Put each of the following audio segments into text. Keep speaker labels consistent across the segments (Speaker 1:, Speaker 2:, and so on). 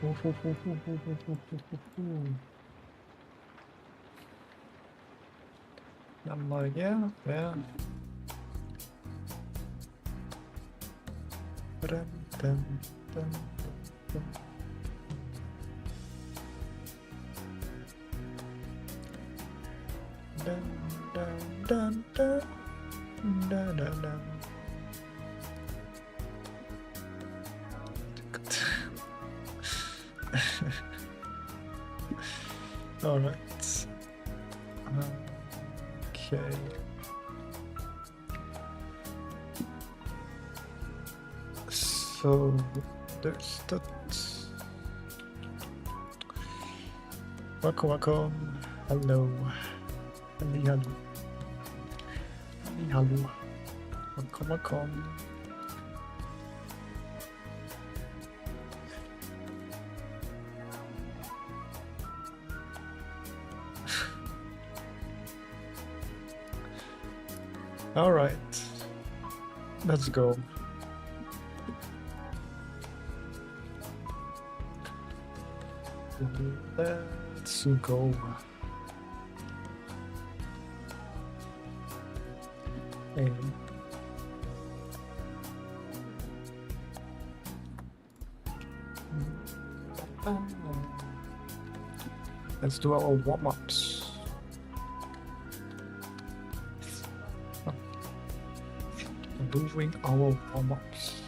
Speaker 1: I'm like, yeah. Dun, dun, dun, dun. Dun, dun, dun, dun, dun, dun, dun. All right. Okay. So there's that. Welcome. Hello. Hello. Welcome. All right. Let's go. Let's go. Hey. Let's do our warm-ups. Doing our warm-ups.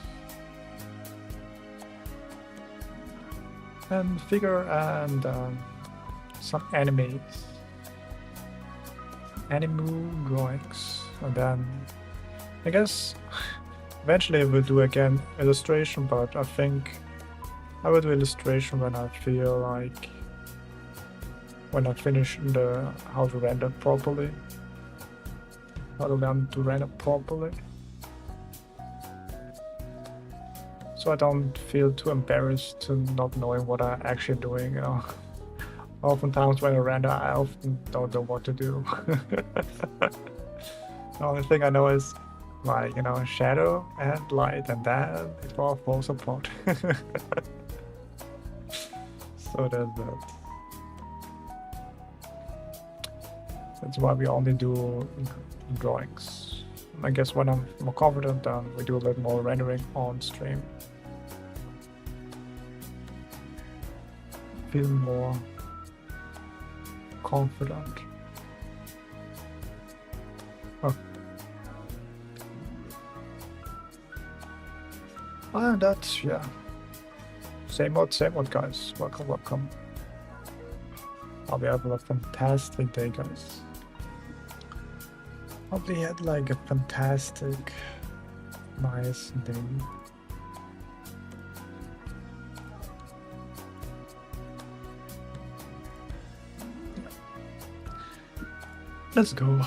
Speaker 1: And figure and some animes. Anime drawings. And then I guess eventually we'll do again illustration, but I think I will do illustration when I feel like when I finish the how to render properly. How to learn to render properly. So I don't feel too embarrassed to not knowing what I'm actually doing. Oftentimes when I render, I often don't know what to do. The only thing I know is like, shadow and light, and then it all falls apart. So there's that. That's why we only do drawings. I guess when I'm more confident, then we do a little more rendering on stream. Feel more confident. Oh. And that's, yeah. Same old, guys. Welcome. Hope you have a fantastic day, guys. Hope you had like a fantastic, nice day. Let's go.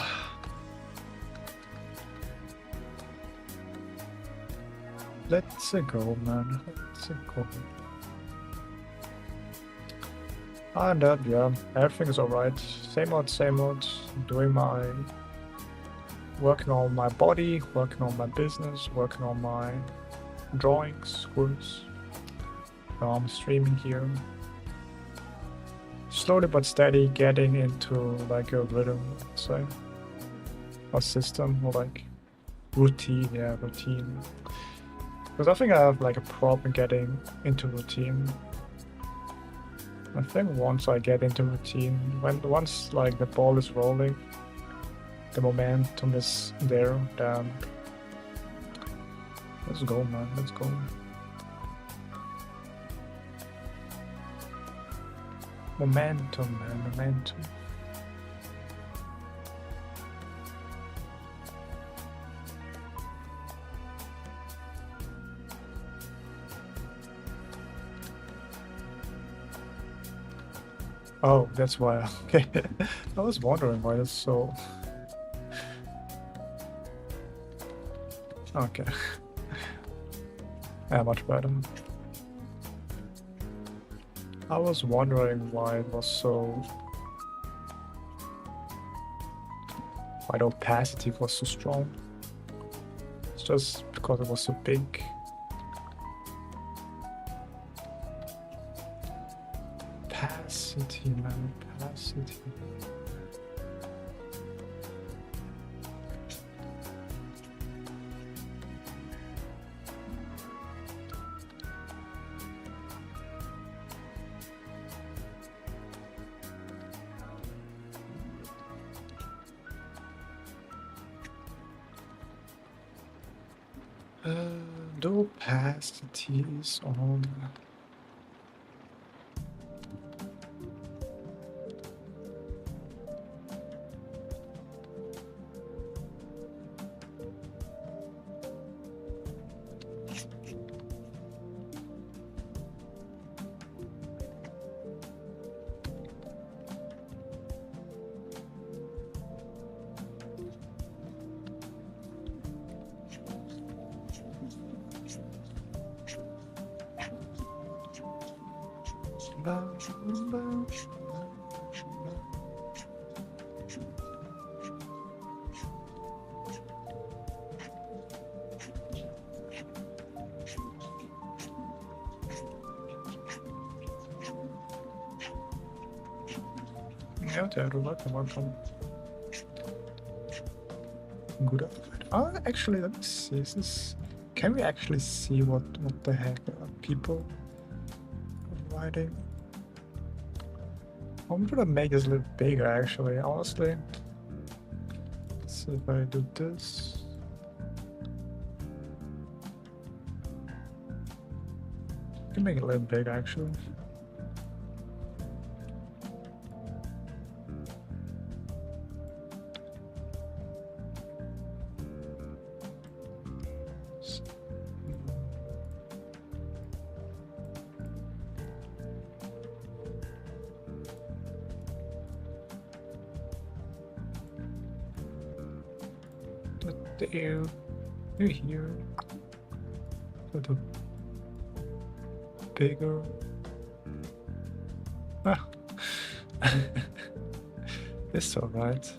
Speaker 1: Let's go, man. Let's go. And yeah, everything is alright. Same old. Working on my body, working on my business, working on my drawings, course. I'm streaming here. Slowly but steady getting into like a rhythm, let's say. A system or like routine, yeah, routine. Because I think I have like a problem getting into routine. I think once I get into routine, once like the ball is rolling, the momentum is there, then let's go, man, let's go. Momentum, man, momentum. Oh, that's why. Okay. I was wondering why it's so. Okay. Yeah, much better. I was wondering why it was so. Why the opacity was so strong. It's just because it was so big. Opacity, man, opacity. The opacity is on. Ja, der Roulette war schon good. Oh, actually, let me see. Can we actually see what the heck are people writing? I'm gonna make this a little bigger, actually. Honestly, let's see if I do this. I can make it a little bigger, actually. There, you're here. A little bigger. Ah, it's alright.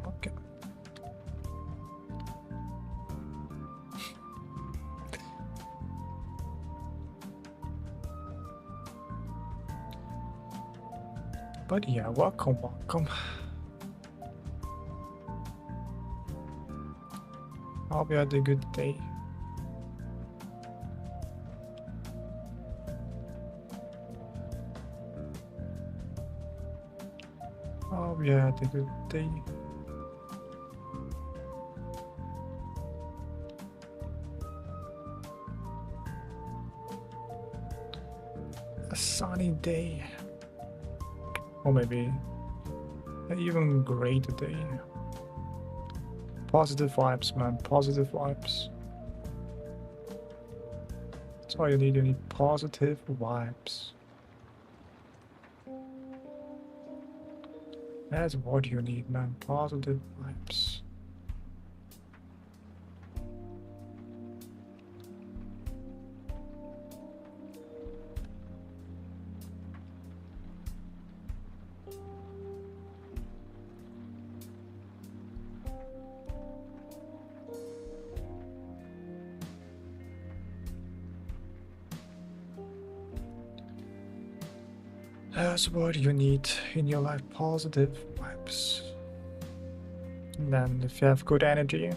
Speaker 1: Okay. But yeah, welcome. Hope you had a good day. Hope you had a good day. A sunny day. Or maybe an even greater day. Positive vibes, man. Positive vibes. That's all you need. You need positive vibes. That's what you need, man. Positive vibes. That's what you need in your life, positive vibes. And then if you have good energy,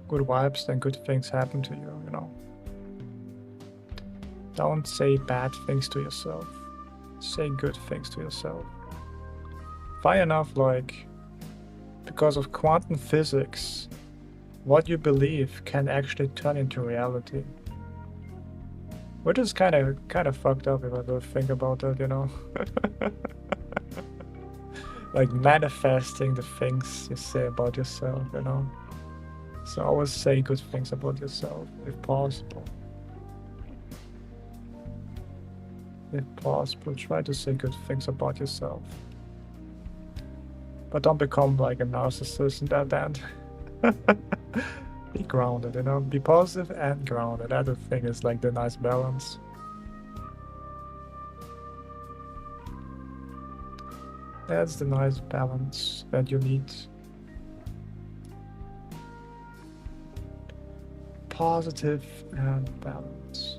Speaker 1: good vibes, then good things happen to you, you know. Don't say bad things to yourself. Say good things to yourself. Funny enough, like, because of quantum physics, what you believe can actually turn into reality. Which is kind of fucked up if I do think about that, you know. Like manifesting the things you say about yourself, you know. So always say good things about yourself, if possible. If possible, try to say good things about yourself. But don't become like a narcissist in that end. Be grounded, you know, be positive and grounded. That I think is like the nice balance. That's the nice balance that you need. Positive and balance.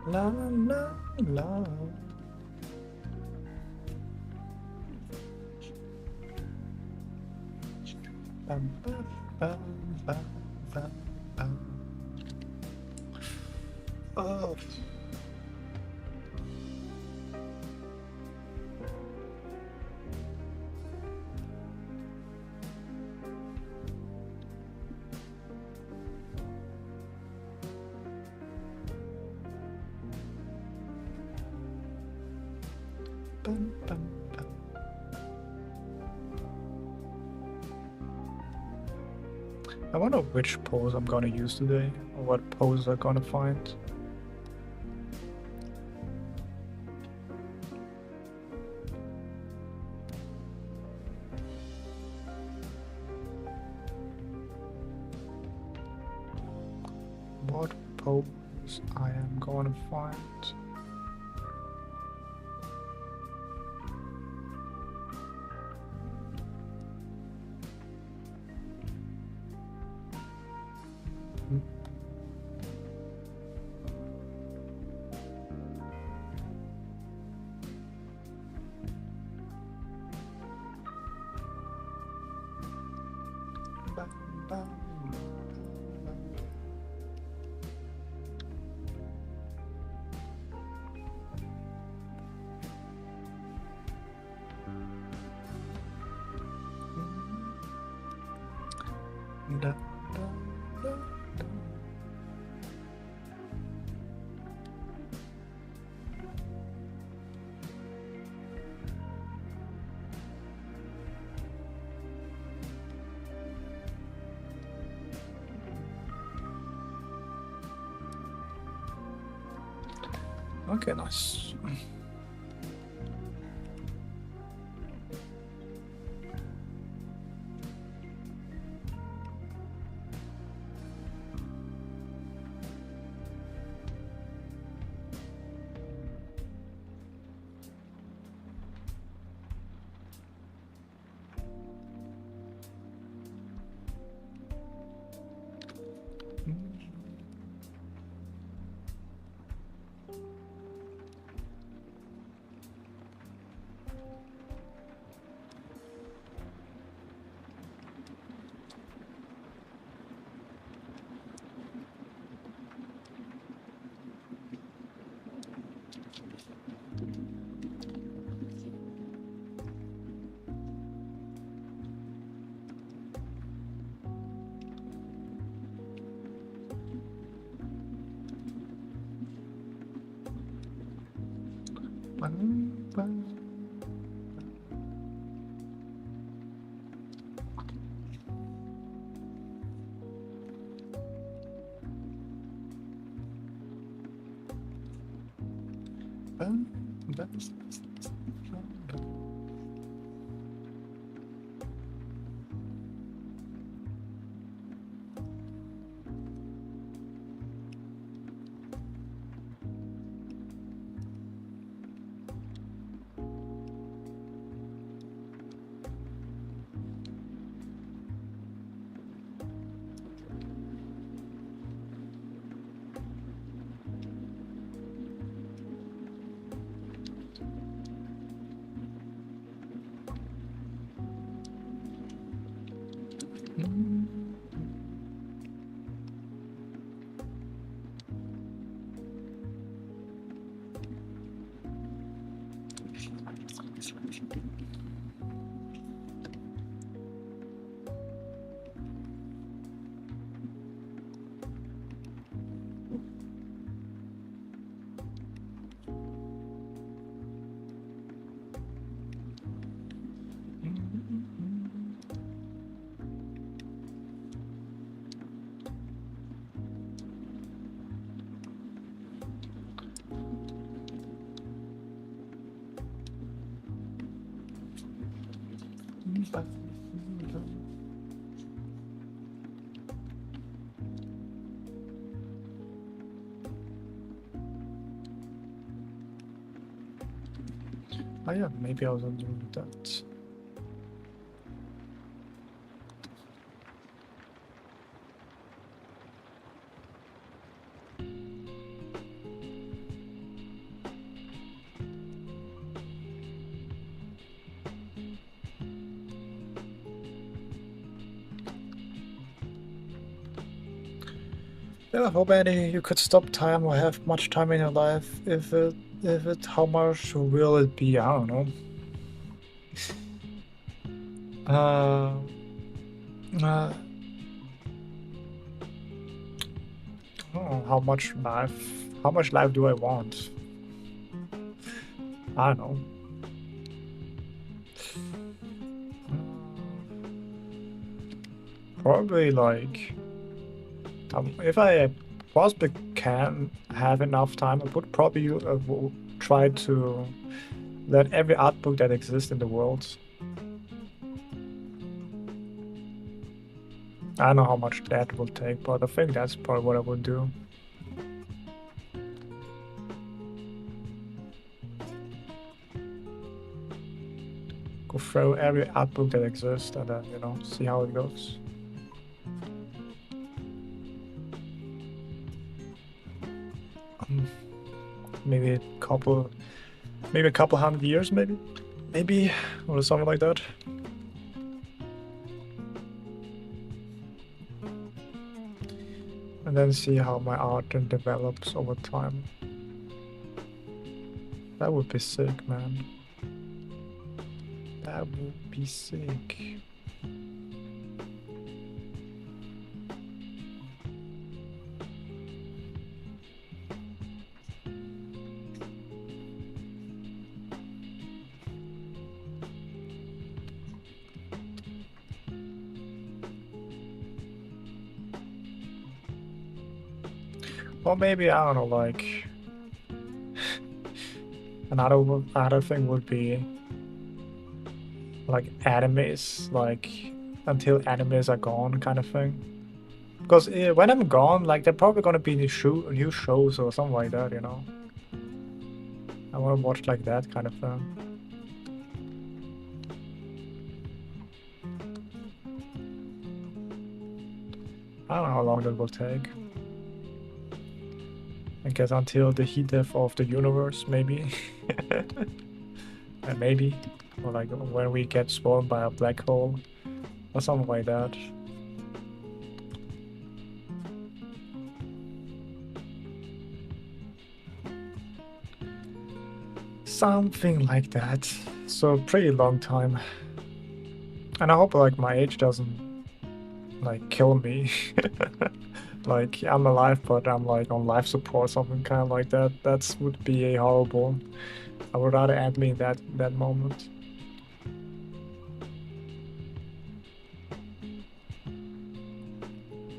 Speaker 1: La la la. Bam, bam, bam, bam, bam, bam. Oh. Bum, bum, bum. I wonder which pose I'm gonna use today, or what pose I'm gonna find. What pose I am gonna find. Bum, bum, bum. Da, da, da, da. Okay, nice. Bum, bum. Bum, bum, bum. Oh yeah, maybe I was doing that. Yeah, how many you could stop time or have much time in your life if it how much will it be? I don't know. Uh, uh oh, how much life do I want? I don't know. Probably like if I possibly can have enough time, I would probably try to learn every art book that exists in the world. I don't know how much that will take, but I think that's probably what I would do. Go through every art book that exists and then, see how it goes. Maybe a couple 100 years, maybe, or something like that. And then see how my art develops over time. That would be sick, man. That would be sick. Or maybe, I don't know, like another thing would be like animes, like until animes are gone kind of thing. Because when I'm gone, like they're probably gonna be new shows or something like that, I want to watch like that kind of thing. I don't know how long that will take. I guess until the heat death of the universe, maybe. Maybe. Or like when we get swallowed by a black hole. Or something like that. Something like that. So pretty long time. And I hope like my age doesn't like kill me. Like I'm alive but I'm like on life support, something kind of like that. That would be a horrible. I would rather end me in that moment.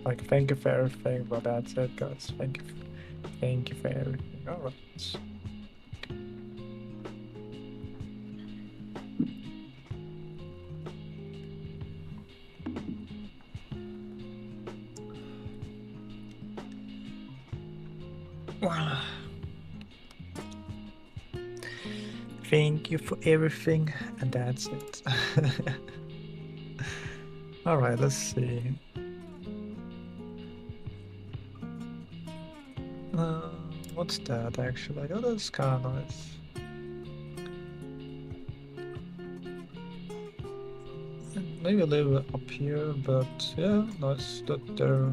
Speaker 1: Like thank you for everything, but that's it guys. Thank you for everything. Alright. Well, thank you for everything, and that's it. Alright, let's see. What's that actually? Oh, that's kind of nice. Maybe a little bit up here, but yeah, nice that they're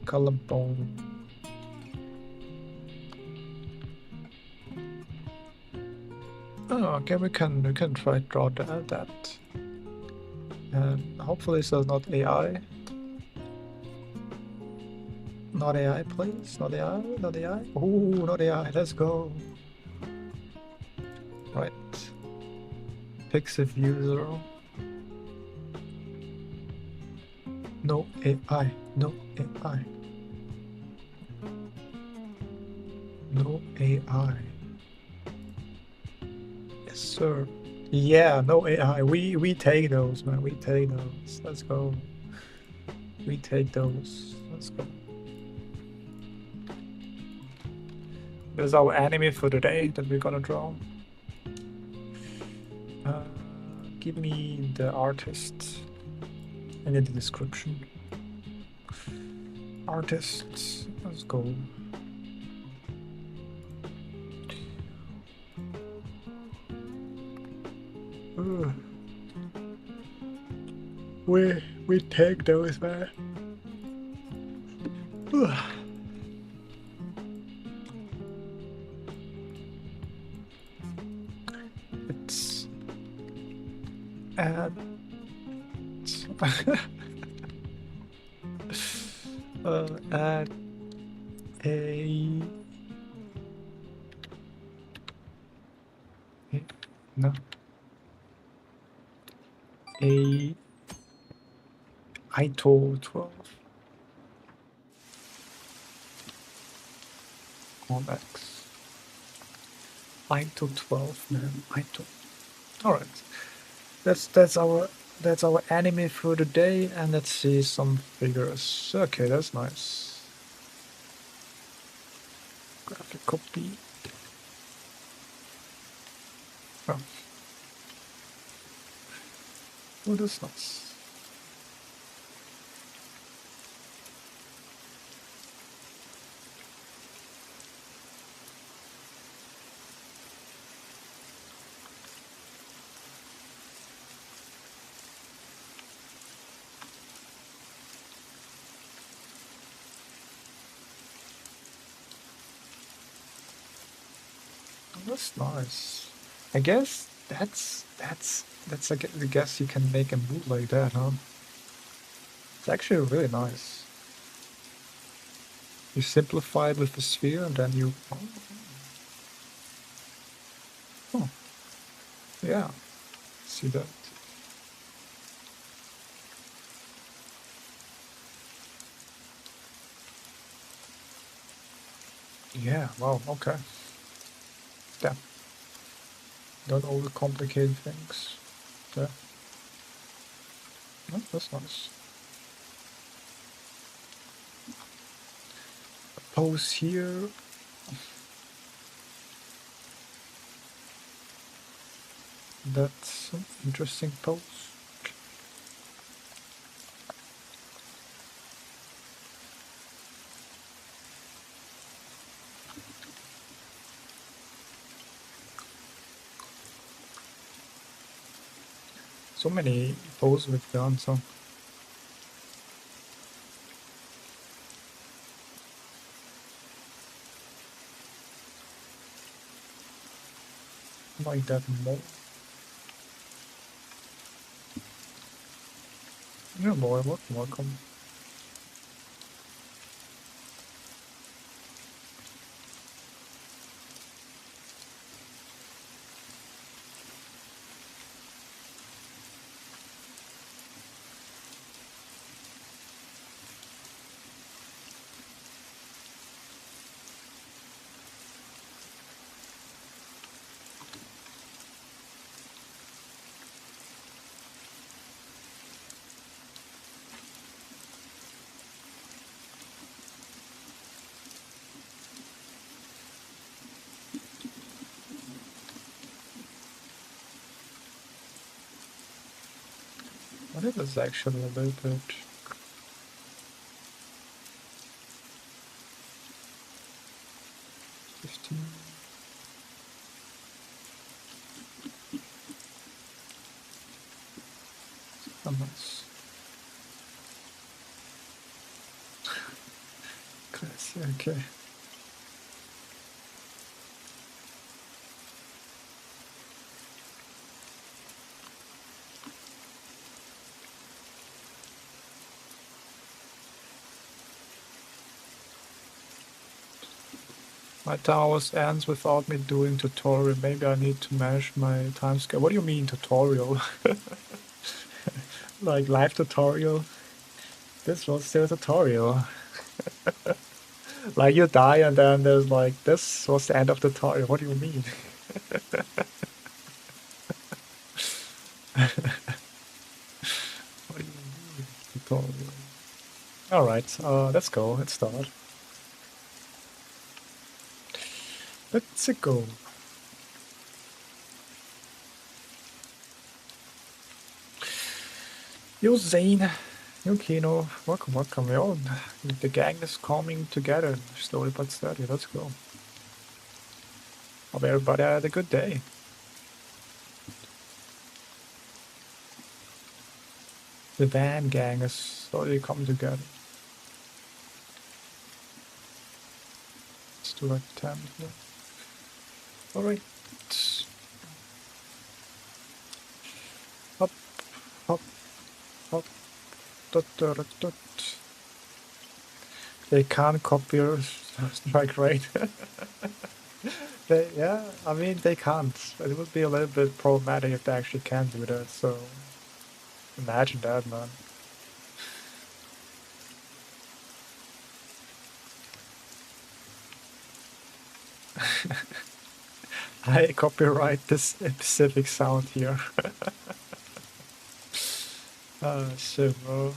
Speaker 1: collarbone. Oh, okay, we can try draw that. And hopefully so not AI. Not AI, please. Not AI. Not AI. Oh, not AI. Let's go. Right. Pixiv user. No AI. No AI. No AI. Yes, sir. Yeah, no AI. We take those, man. We take those. Let's go. We take those. Let's go. There's our anime for today that we're gonna draw. Uh, Give me the artist and in the description. Artists. Let's go. Ugh. We take those, man. Ugh. It's add add a no a ITO 12 on X. ITO 12, man. ITO. All right. That's our anime for today, and let's see some figures. Okay, that's nice. Graphic copy. Oh, oh, that's nice. That's nice. I guess I guess you can make a move like that, huh? It's actually really nice. You simplify it with the sphere, and then you. Oh, yeah. See that? Yeah. Wow. Okay. Damn. Don't overcomplicate things. Yeah. Oh, that's nice. Pose here. That's an interesting pose. So many poses we've done, so I like that more. Yeah, boy, welcome. What if it's actually a little bit 15? How much? Classy, okay. My time always ends without me doing tutorial. Maybe I need to manage my time scale. What do you mean tutorial? Like live tutorial? This was still a tutorial. Like you die and then there's like, this was the end of the tutorial. What do you mean? What do you mean tutorial? Alright, let's go. Let's start. Let's go. Yo, Zane. Yo, Kino. Welcome, welcome. Yo, the gang is coming together slowly but steady. Let's go. Hope everybody had a good day. The van gang is slowly coming together. Let's do like 10 here. Alright. Hop, hop, hop. Dot, dot, dot, dot. They can't copy your strike rate. Yeah, I mean, they can't. It would be a little bit problematic if they actually can do that, so imagine that, man. I copyright this specific sound here. Oh shit, bro.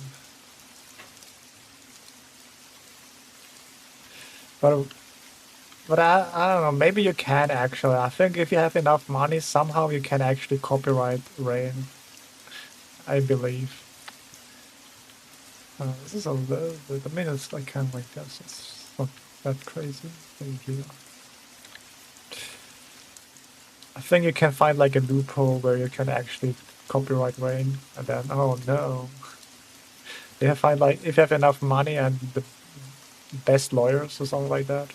Speaker 1: But I don't know, maybe you can actually. I think if you have enough money, somehow you can actually copyright Rain. I believe. This is a little bit, I mean, it's like kind of like this. It's not that crazy. Thank you. I think you can find like a loophole where you can actually copyright Rain, and then, oh no. You find like, if you have enough money and the best lawyers or something like that.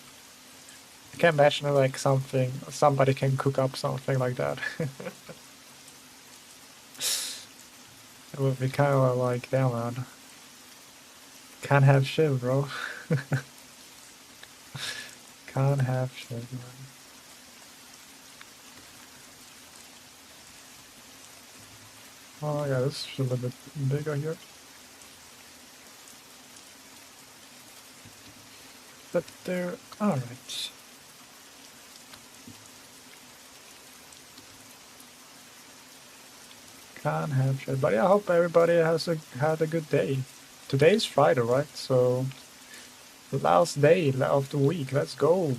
Speaker 1: I can imagine like somebody can cook up something like that. It would be kind of like, damn man. Can't have shit, bro. Can't have shit, man. Oh yeah, this is a little bit bigger here. But they're alright. Can't have shit. But yeah, I hope everybody had a good day. Today's Friday, right? So the last day of the week. Let's go.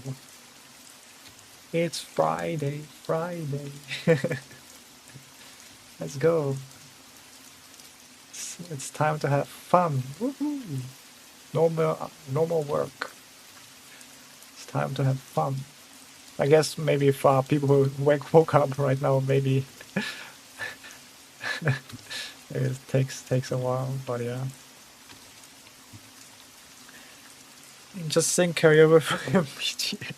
Speaker 1: It's Friday, Friday. Let's go. It's time to have fun. Woohoo! No more work. It's time to have fun. I guess maybe for people who woke up right now, maybe it takes a while, but yeah. Just sing karaoke for MPG.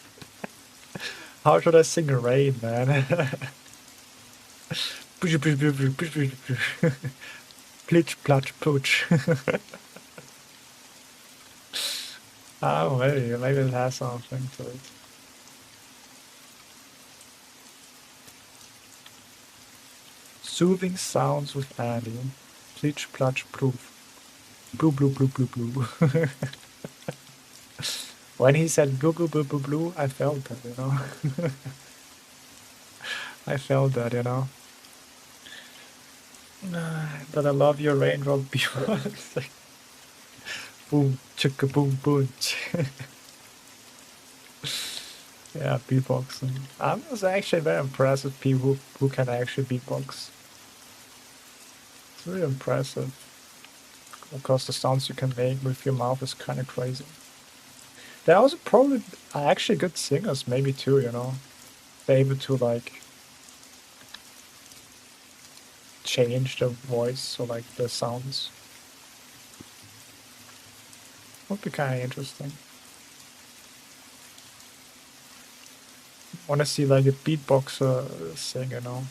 Speaker 1: How should I sing Rain, man? Plitch, platch, pooch. Oh, maybe it has something to it. Soothing sounds with Andy. Plitch, platch, proof. Blue, blue, blue, blue, blue. When he said blue, blue, blue, blue, blue, I felt that, you know. I felt that, you know. But I love your raindrop beatbox. Like, boom, chicka, boom, boom. Yeah, beatboxing. I'm just actually very impressed with people who can actually beatbox. It's really impressive. Because the sounds you can make with your mouth is kind of crazy. They're also probably actually good singers, maybe too, you know. They're able to like change the voice or like the sounds. Would be kind of interesting. Want to see like a beatboxer sing, you know.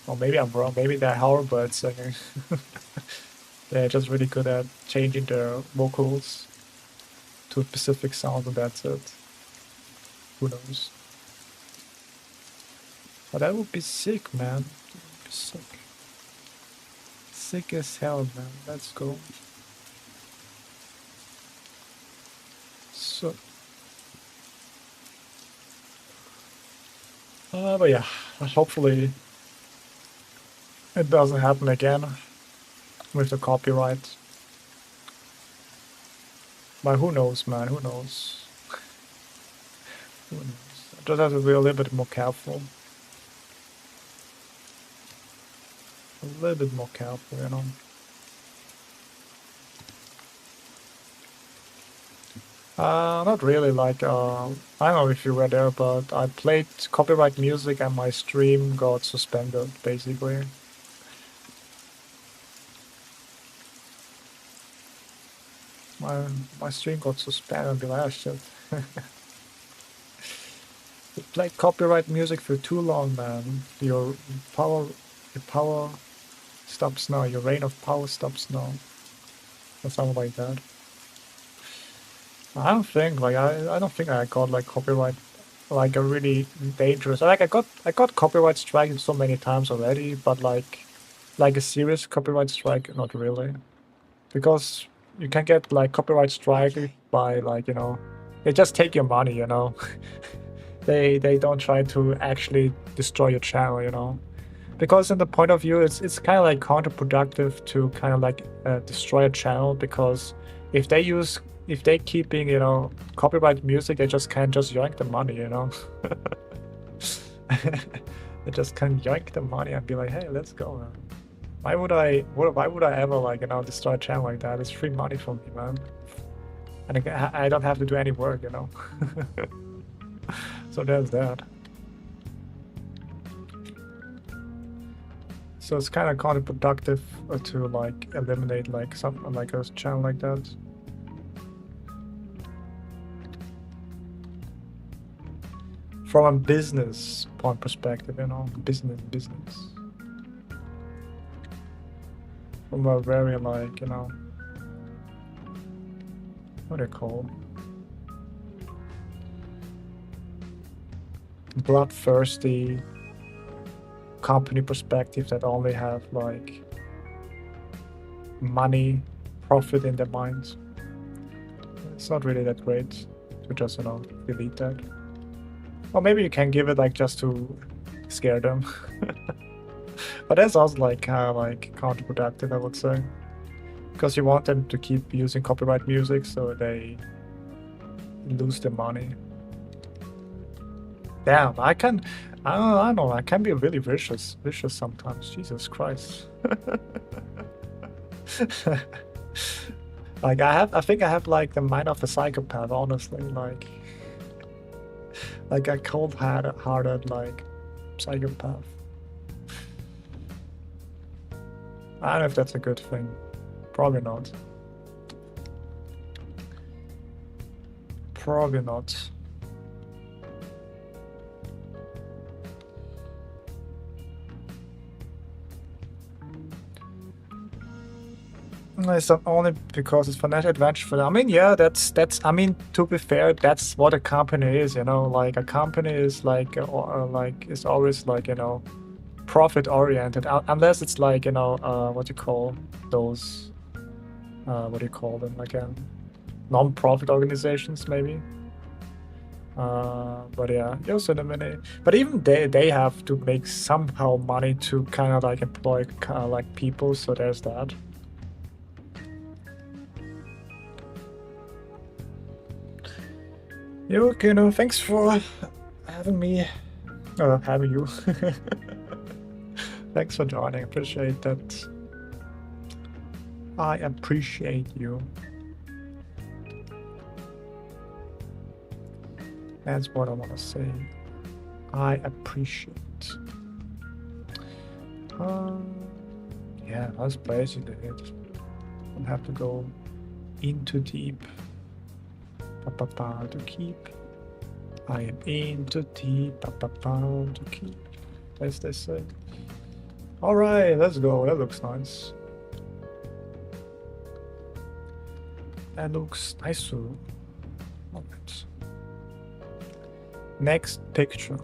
Speaker 1: Or maybe I'm wrong. Maybe they're Howlbird singers. They're just really good at changing their vocals to a specific sound, and that's it. Who knows? But that would be sick, man. That would be sick. Sick as hell, man. Let's go. So, but yeah, hopefully it doesn't happen again with the copyright. But who knows, man? Who knows? Who knows? I just have to be a little bit more careful. A little bit more careful, you know. Not really, like, I don't know if you were there, but I played copyright music and my stream got suspended, basically. My stream got suspended and be like, oh shit. You played copyright music for too long, man. Power, your power stops now. Your reign of power stops now. Or something like that. I don't think, like, I don't think I got like copyright, like a really dangerous. Like I got copyright strike so many times already, but like a serious copyright strike, not really, because you can get like copyright strike by like, you know, they just take your money, you know. They don't try to actually destroy your channel, you know, because in the point of view, it's kind of like counterproductive to kind of like destroy a channel, because if they keeping, you know, copyright music, they just can't just yoink the money, you know. They just can yoink the money and be like, hey, let's go, man. Why would I ever, like, you know, destroy a channel like that? It's free money for me, man. And I don't have to do any work, you know. So there's that. So it's kind of counterproductive to like eliminate like something like a channel like that. From a business point perspective, you know, business. From a very, like, you know, what do you call it? Bloodthirsty company perspective that only have like money, profit in their minds. It's not really that great to just, you know, delete that. Or maybe you can give it like just to scare them. But that's also like kind of like counterproductive, I would say, because you want them to keep using copyright music so they lose their money. Damn, I don't know, I can be really vicious sometimes. Jesus Christ. Like I think I have like the mind of a psychopath, honestly, like a cold-hearted like psychopath. I don't know if that's a good thing. Probably not. Probably not. It's not only because it's financial advantage for them. I mean, yeah, that's. I mean, to be fair, that's what a company is. You know, like a company is like is always like, you know, profit oriented, unless it's like, you know, what you call those. What do you call them again? Non-profit organizations, maybe. But yeah, Yosemite. But even they have to make somehow money to kind of like employ like people. So there's that. You know, thanks for having me, having you. Thanks for joining. Appreciate that. I appreciate you. That's what I want to say. I appreciate. Yeah, that's basically it. Don't have to go into deep. To keep. I am into deep. To keep. As they say. Alright, let's go. That looks nice. That looks nice. Alright. Next picture.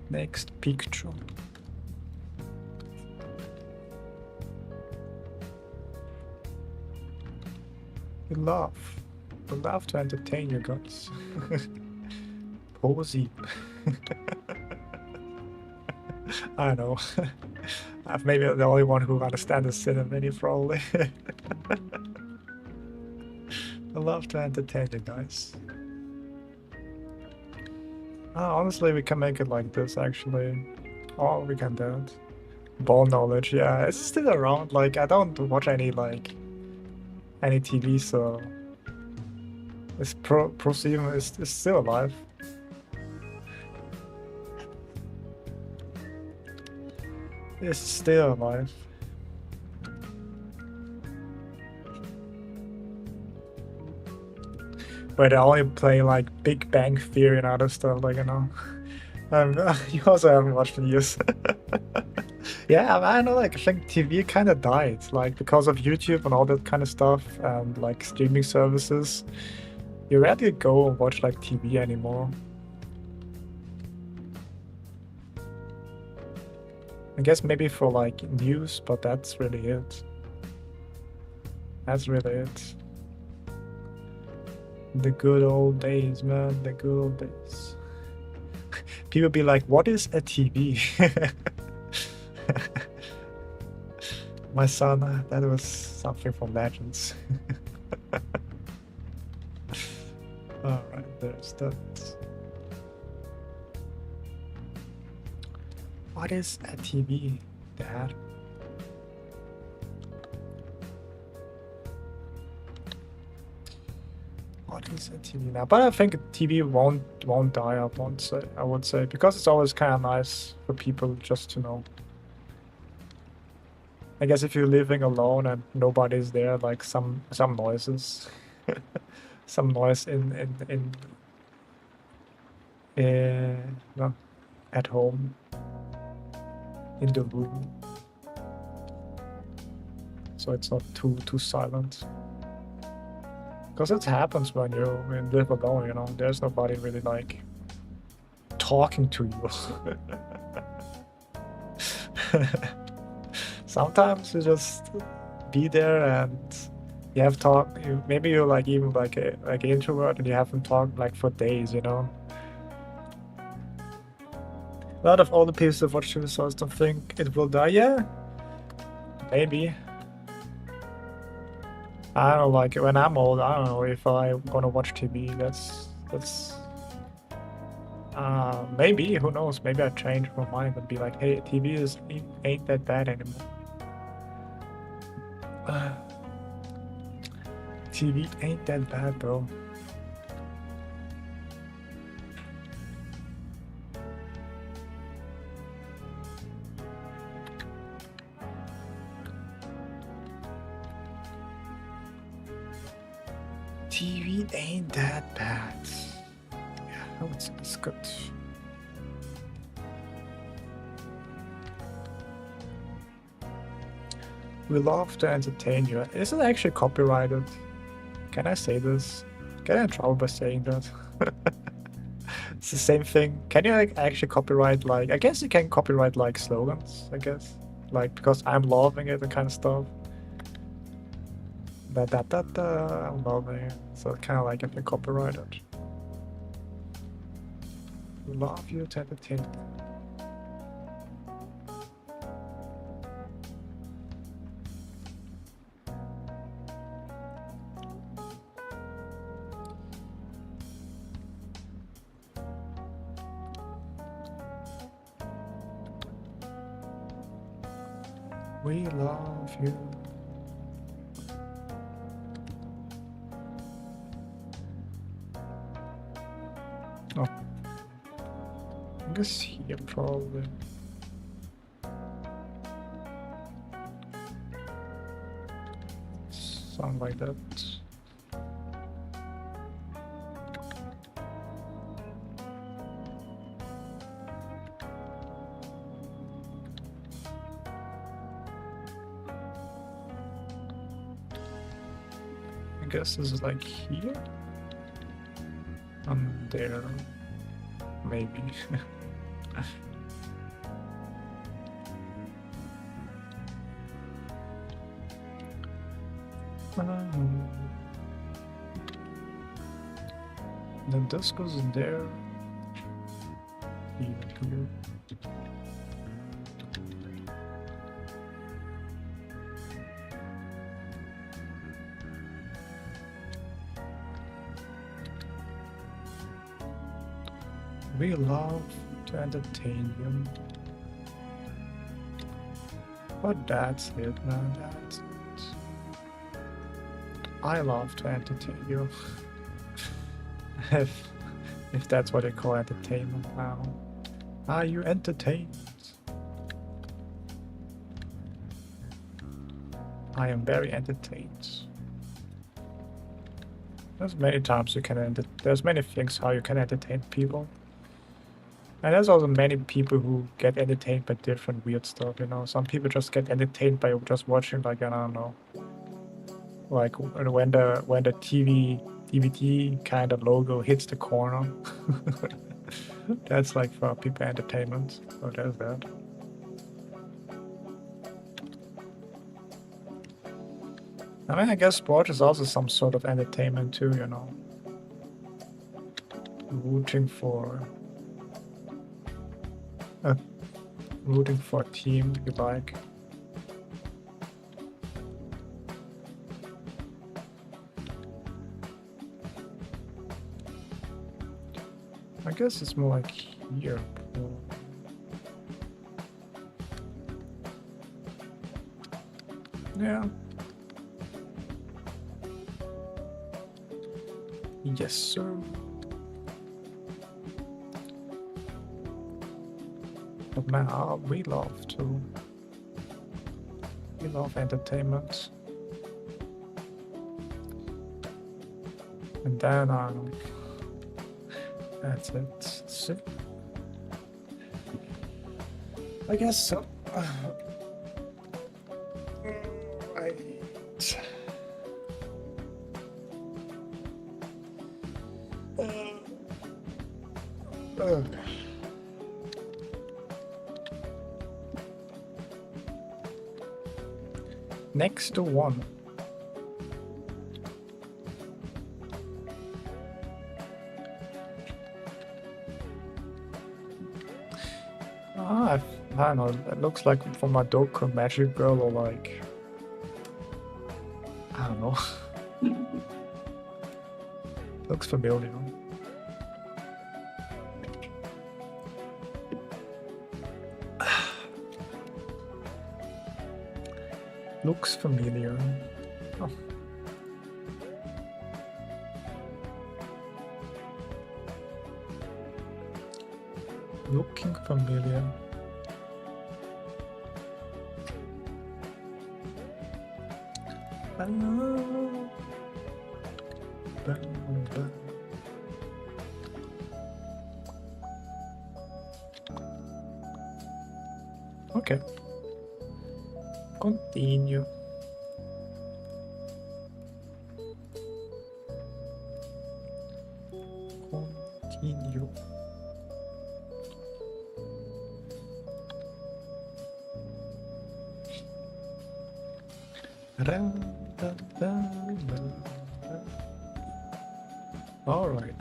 Speaker 1: Next picture. We love. We love to entertain you guys. Posy. I know. I'm maybe the only one who understands the cinema probably. I love to entertain you guys. Honestly, we can make it like this actually. Oh, we can do it. Ball knowledge, yeah. It's still around. Like, I don't watch any, like, any TV, so... It's Pro7 is still alive. It's still alive. But I only play like Big Bang Theory and other stuff, like, you know. You also haven't watched in years. Yeah, I know, like, I think TV kind of died, like, because of YouTube and all that kind of stuff, and like streaming services. You rarely go and watch like TV anymore. I guess maybe for like news, but that's really it. That's really it. The good old days, man. The good old days. People be like, what is a TV? My son, that was something from Legends. Alright, there's that. What is a TV, Dad? What is a TV now? But I think TV won't die, I would say, because it's always kind of nice for people just to know. I guess if you're living alone and nobody's there, like some noises, some noise no, at home, in the room, so it's not too silent. Because it happens when you live alone, you know. There's nobody really like talking to you. Sometimes you just be there and you have talk. Maybe you're like even like an introvert and you haven't talked like for days, you know. A lot of older people that watch TV shows don't think it will die. Yeah, maybe. I don't know, like when I'm old, I don't know if I'm gonna watch TV. That's maybe, who knows? Maybe I change my mind and be like, hey, TV ain't that bad anymore. TV ain't that bad, bro. TV ain't that bad. Yeah, I would say it's good. We love to entertain you. Is it actually copyrighted? Can I say this? Get in trouble by saying that. It's the same thing. Can you like actually copyright, like, I guess you can copyright like slogans, I guess. Like, because I'm loving it and kind of stuff. I'm loving it. So kind of like if you copyright it. Love you to entertain. We love you. Oh. I guess here probably. Something like that. I guess this is like here. There, maybe. Then this goes in there. Even here. We love to entertain you. But that's it, man. That's it. I love to entertain you. if that's what they call entertainment now. Are you entertained? I am very entertained. There's many times you can there's many things how you can entertain people. And there's also many people who get entertained by different weird stuff, you know. Some people just get entertained by just watching, like, I don't know, like when the DVD kind of logo hits the corner. That's like for people entertainment. So there's that. I mean, I guess sport is also some sort of entertainment too, you know. Rooting for a team you like. I guess it's more like here. Yeah. Yes, sir. But man, we love entertainment. And then that's it. So, I guess so. Right. Next to one. I don't know, it looks like from Madoka Magic Girl or like, I don't know. Looks familiar. Looks familiar. Oh. Looking familiar. Okay. Continue. Continue. All right.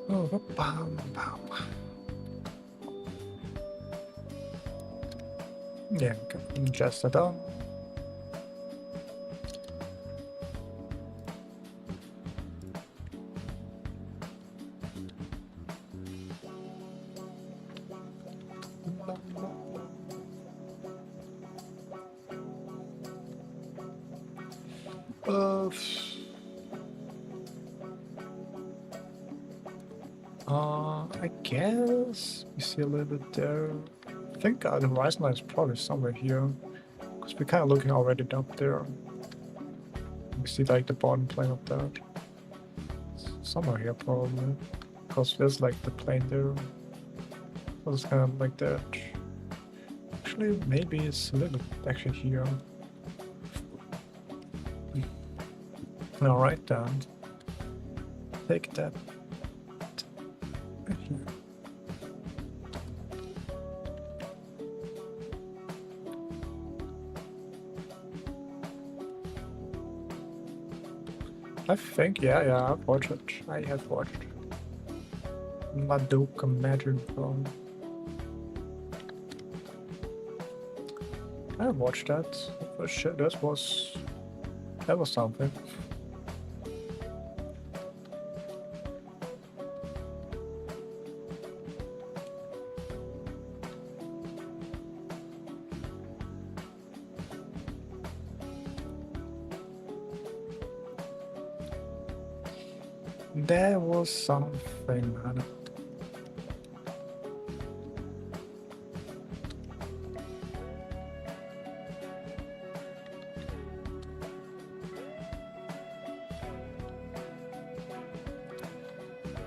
Speaker 1: Oh, bam, bam. Yeah, just that on. I guess we see a little bit there. I think the horizon line is probably somewhere here, because we're kind of looking already up there. We see like the bottom plane of that. Somewhere here probably, because there's like the plane there. was kind of like that. Actually, maybe it's a little actually here. Alright then. Take that here. I think, yeah, I've watched it. I have watched Madoka Magic Bone. I watched that. For sure, that was something. There was something, man.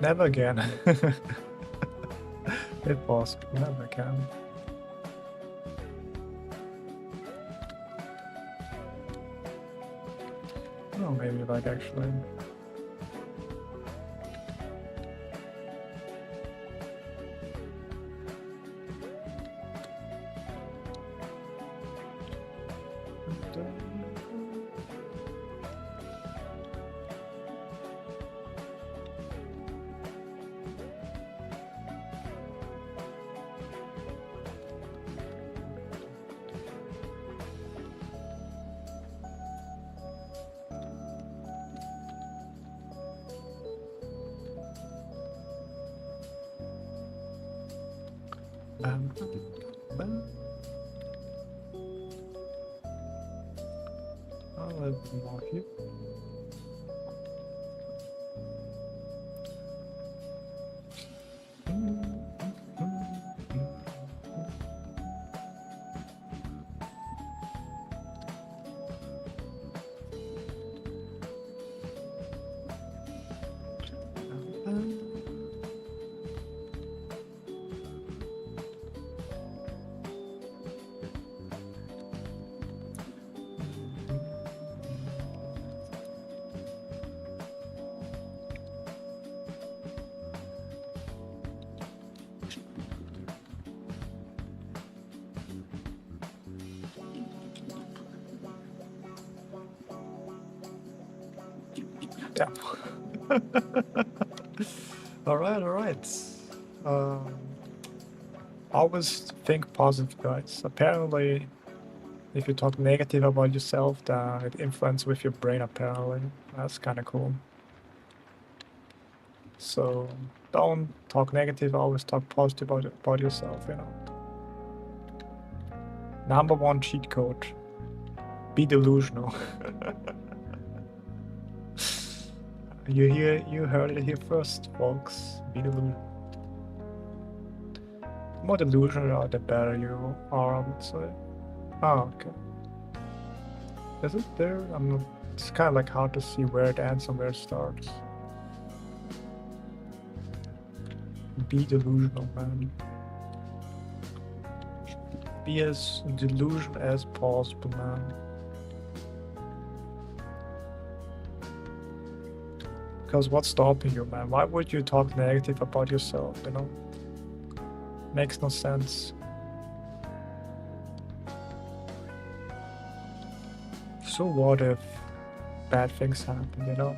Speaker 1: Never again. It was never again. Oh, maybe like actually. I'll have more here. Yeah. All right. Always think positive, guys. Apparently, if you talk negative about yourself, then it influences with your brain. Apparently, that's kind of cool. So don't talk negative. Always talk positive about yourself. You know. Number one cheat code: be delusional. You heard it here first, folks. Be delusional. The more delusional, the better you are, I would say. Oh, okay. Is it there? I'm not. It's kind of like hard to see where it ends and where it starts. Be delusional, man. Be as delusional as possible, man. Because what's stopping you, man? Why would you talk negative about yourself, you know? Makes no sense. So what if bad things happen, you know?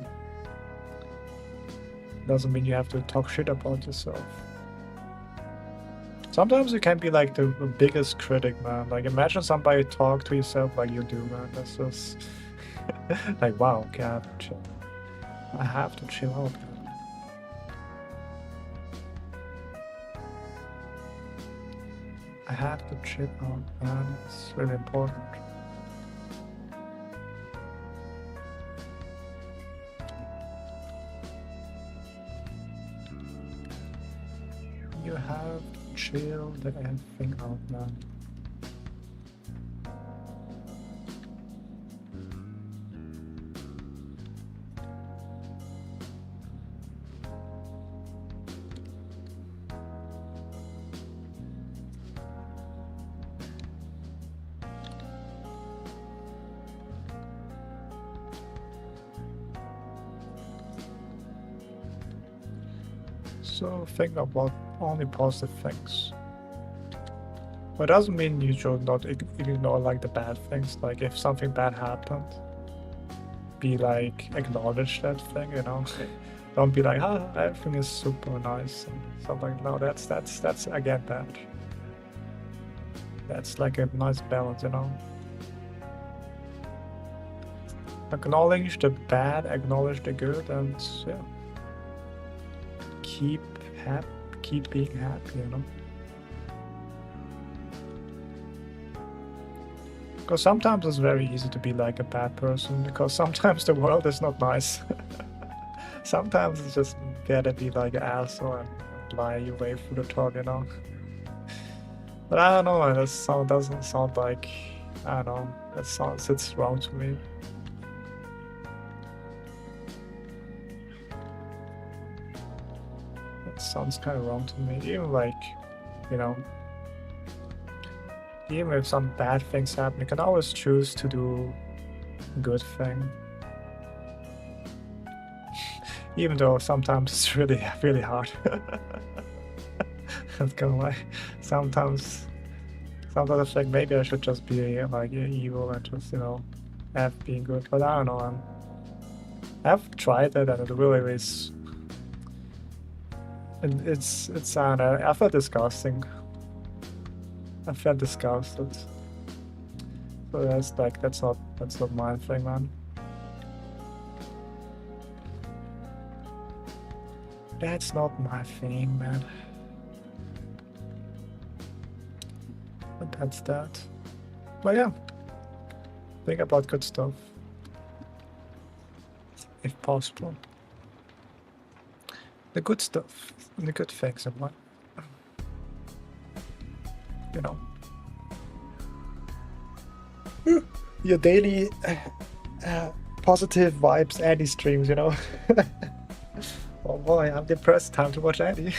Speaker 1: Doesn't mean you have to talk shit about yourself. Sometimes you can be like the biggest critic, man. Like imagine somebody talk to yourself like you do, man. That's just like wow, okay, I have to chill. I have to chill out, man. I have to chill out, man. It's really important. You have to chill the everything out, man. So think about only positive things. But it doesn't mean you should not ignore like the bad things. Like if something bad happened, be like acknowledge that thing, you know. Don't be like, ah, everything is super nice and stuff like. No, that's I get that. That's like a nice balance, you know. Acknowledge the bad, acknowledge the good, and yeah, keep being happy, you know. Because sometimes it's very easy to be like a bad person, because sometimes the world is not nice. Sometimes it's just better to be like an asshole and lie your way through the top, you know. But I don't know, that sound doesn't sound like, I don't know, that sounds, it's wrong to me. That sounds kind of wrong to me, even like, you know, even if some bad things happen, you can always choose to do a good thing. Even though sometimes it's really, really hard. Not gonna lie. Sometimes I think maybe I should just be like evil and just, you know, have being good. But I don't know. I've tried it and it really is. It's I don't know. I felt disgusting. I felt disgusted. So that's not my thing, man. That's not my thing, man. But that's that. But yeah, think about good stuff, if possible. The good stuff, the good things in life. You know, your daily positive vibes Andy streams. You know. Oh boy, I'm depressed. Time to watch Andy.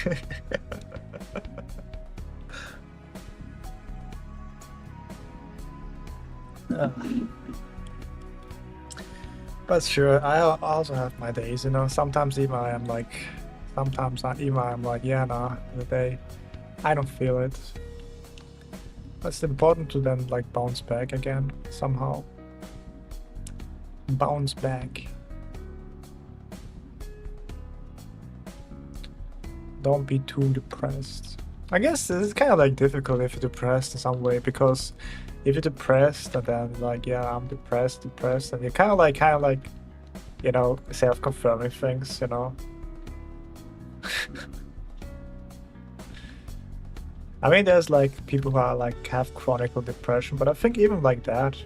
Speaker 1: But sure, I also have my days, you know. Sometimes even I'm like, yeah, nah, the day I don't feel it. But it's important to then like bounce back again somehow. Bounce back. Don't be too depressed. I guess it's kind of like difficult if you're depressed in some way, because if you're depressed and then like, yeah, I'm depressed, and you're kind of like, you know, self-confirming things, you know. I mean, there's like people who are like have chronic depression, but I think even like that,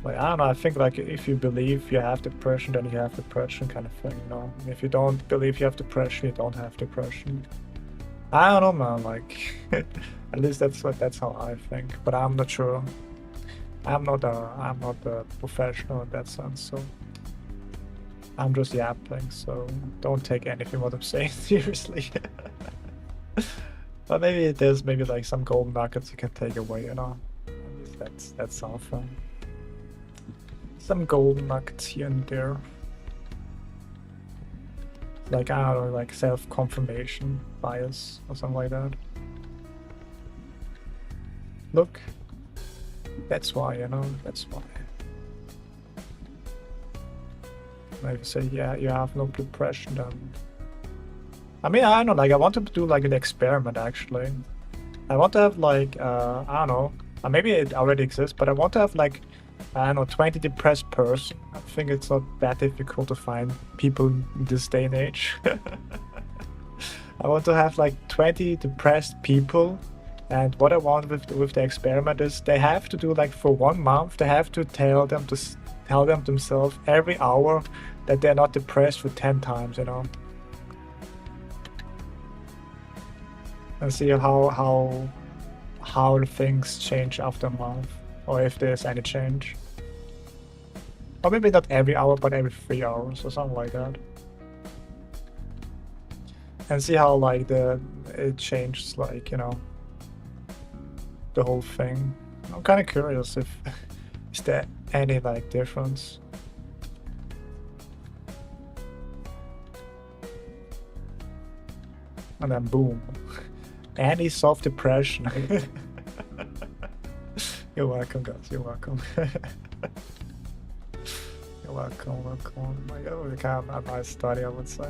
Speaker 1: like I don't know. I think like if you believe you have depression, then you have depression, kind of thing, you know. If you don't believe you have depression, you don't have depression. I don't know, man. Like, at least that's how I think. But I'm not sure. I'm not a professional in that sense, so I'm just yapping. So don't take anything what I'm saying seriously. But maybe there's like some golden nuggets you can take away, you know. At least that's something. Some golden nuggets here and there. Like, I don't know, like self-confirmation bias or something like that. Look, that's why, you know, that's why. Maybe say, yeah, you have no depression then. I mean, I don't know, like I want to do like an experiment actually. I want to have like, I don't know, maybe it already exists, but I want to have like, I don't know, 20 depressed person. I think it's not that difficult to find people in this day and age. I want to have like 20 depressed people, and what I want with the experiment is they have to do like for 1 month, they have to tell them themselves every hour that they're not depressed for 10 times, you know. And see how things change after a month, or if there's any change. Or maybe not every hour, but every 3 hours or something like that. And see how like it changes, like, you know, the whole thing. I'm kind of curious if is there any like difference. And then boom. Any soft depression. You're welcome, guys. You're welcome. You're welcome. Welcome. Like, oh, kind of a nice study, I would say.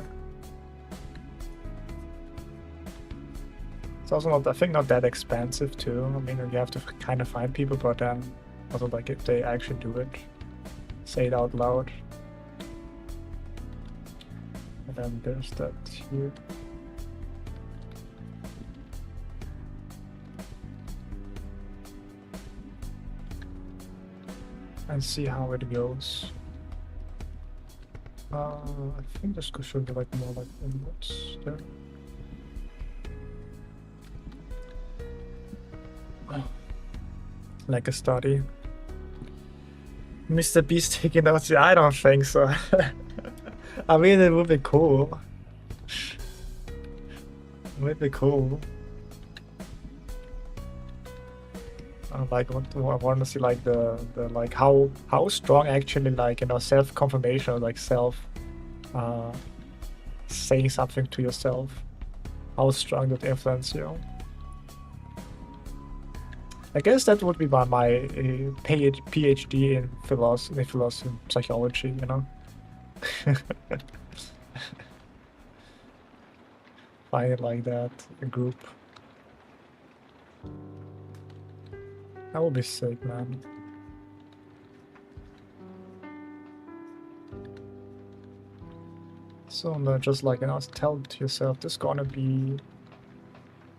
Speaker 1: It's also not, I think, not that expensive too. I mean, you have to kind of find people, but then also like if they actually do it, say it out loud. And then there's that here. And see how it goes. I think this should be like more like inwards there. Like a study. Mr. Beast taking notes? I don't think so. I mean, it would be cool. It would be cool. Like I want to see like the like how strong actually like, you know, self confirmation or like self saying something to yourself, how strong that influence you. I guess that would be my PhD in philosophy and psychology, you know. Find it like that, a group. That would be sick, man. So just like, you know, tell to yourself, this is gonna be.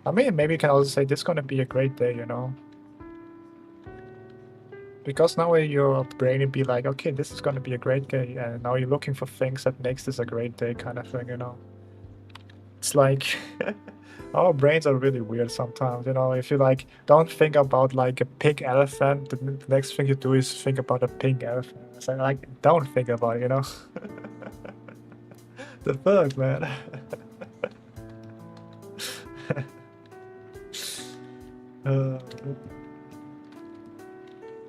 Speaker 1: I mean, maybe you can also say this is gonna be a great day, you know. Because now your brain would be like, okay, this is gonna be a great day, and now you're looking for things that makes this a great day, kind of thing, you know. It's like our brains are really weird sometimes, you know. If you like don't think about like a pink elephant, the next thing you do is think about a pink elephant. It's like don't think about it, you know. The fuck, man.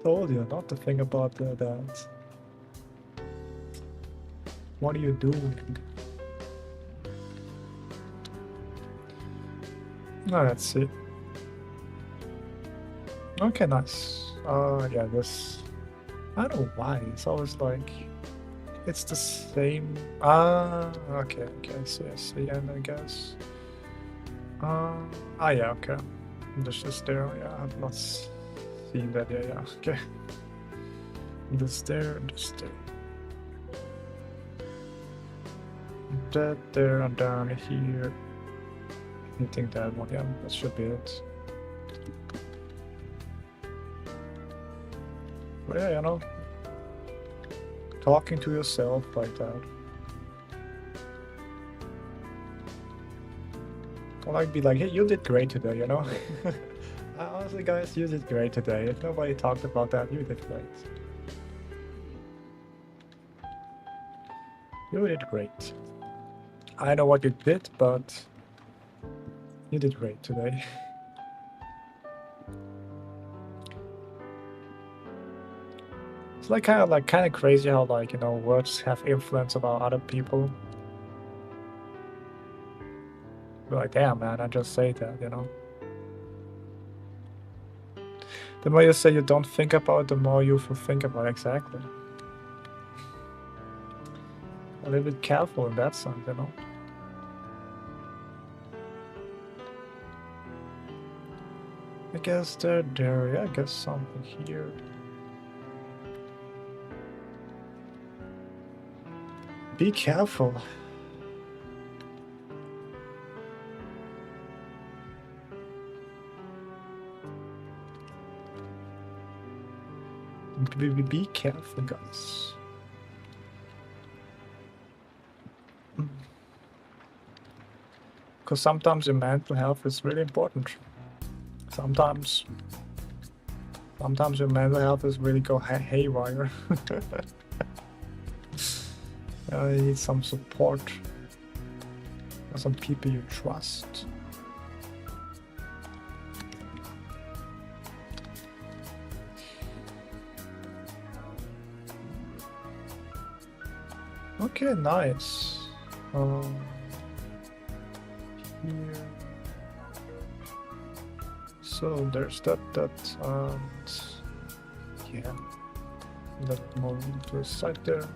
Speaker 1: Told you not to think about that. What are you doing? Oh, let's see. Okay, nice. Yeah, this. I don't know why. It's always like. It's the same. Okay, I see, and I guess. Yeah, okay. This is there, yeah, I've not seen that, yeah, okay. This there. That there, and down here. I think that one, yeah, that should be it. But yeah, you know, talking to yourself like that. Or like be like, hey, you did great today, you know? Honestly, guys, you did great today. If nobody talked about that, you did great. You did great. I know what you did, but you did great today. It's like kind of crazy how like, you know, words have influence about other people. You're like, damn, man, I just say that, you know. The more you say you don't think about it, the more you will think about it. Exactly. A little bit careful in that sense, you know. I guess there, yeah, I guess something here. Be careful. Be careful, guys. Because sometimes your mental health is really important. Sometimes your mental health is really go haywire. You need some support. Some people you trust. Okay, nice. here. So there's that, and yeah, that more to the side there.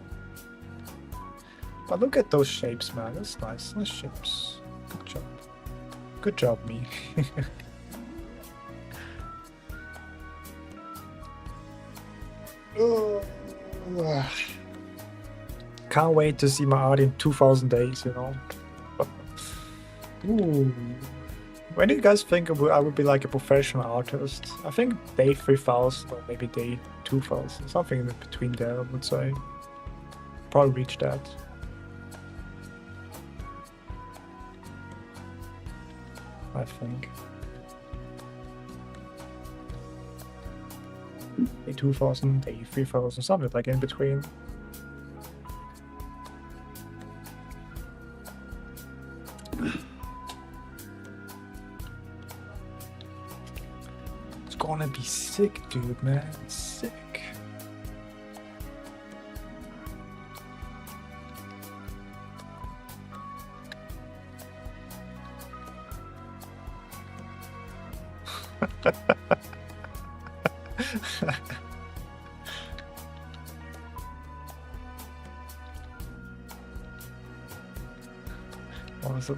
Speaker 1: But look at those shapes, man. That's nice. Nice shapes. Good job. Good job, me. Oh, can't wait to see my art in 2000 days, you know. Ooh. When do you guys think I would be like a professional artist? I think day 3000 or maybe day 2000, something in between there, I would say. Probably reach that. I think. Day 2000, day 3000, something like in between. It's gonna be sick, dude, man. Sick.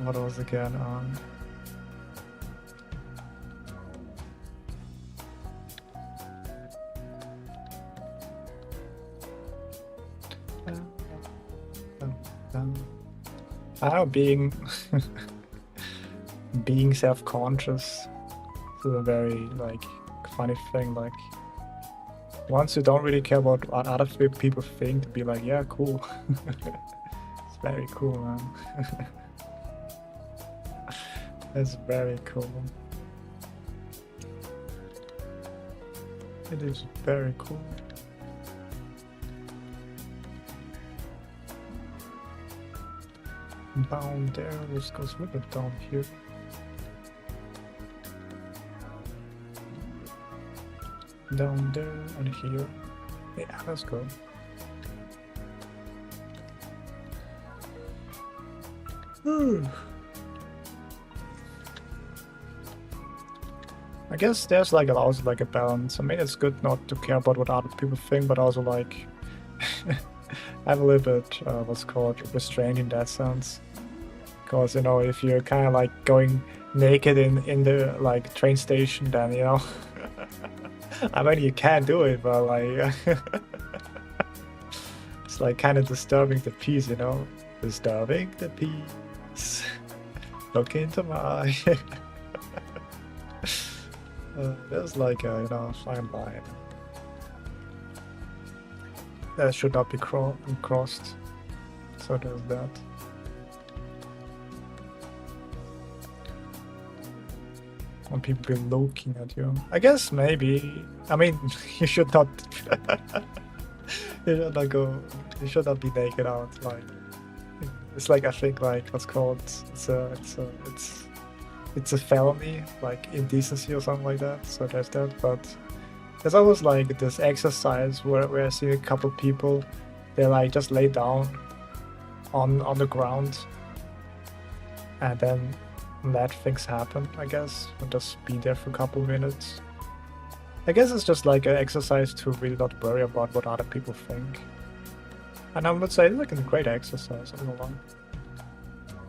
Speaker 1: What was again? I don't know, being self-conscious is a very like funny thing. Like once you don't really care about what other people think, to be like, yeah, cool. It's very cool, man. That's very cool. It is very cool. Down there, let's go with it down here. Down there and here. Yeah, let's go. I guess there's like also like a balance. I mean, it's good not to care about what other people think, but also like I'm a little bit what's called restrained in that sense. Because you know, if you're kind of like going naked in the like train station, then you know, I mean you can do it, but like it's like kind of disturbing the peace, you know, disturbing the peace. Look into my eye. There's like a, you know, fine line that should not be crossed. So there's that. When people be looking at you, I guess maybe. I mean, you should not. You should not go. You should not be naked out. Like it's like I think like what's called it's a felony, like indecency or something like that. So there's that. But there's always like this exercise where I see a couple people, they like just lay down on the ground, and then let things happen. I guess and just be there for a couple minutes. I guess it's just like an exercise to really not worry about what other people think. And I would say it's like a great exercise. I don't know.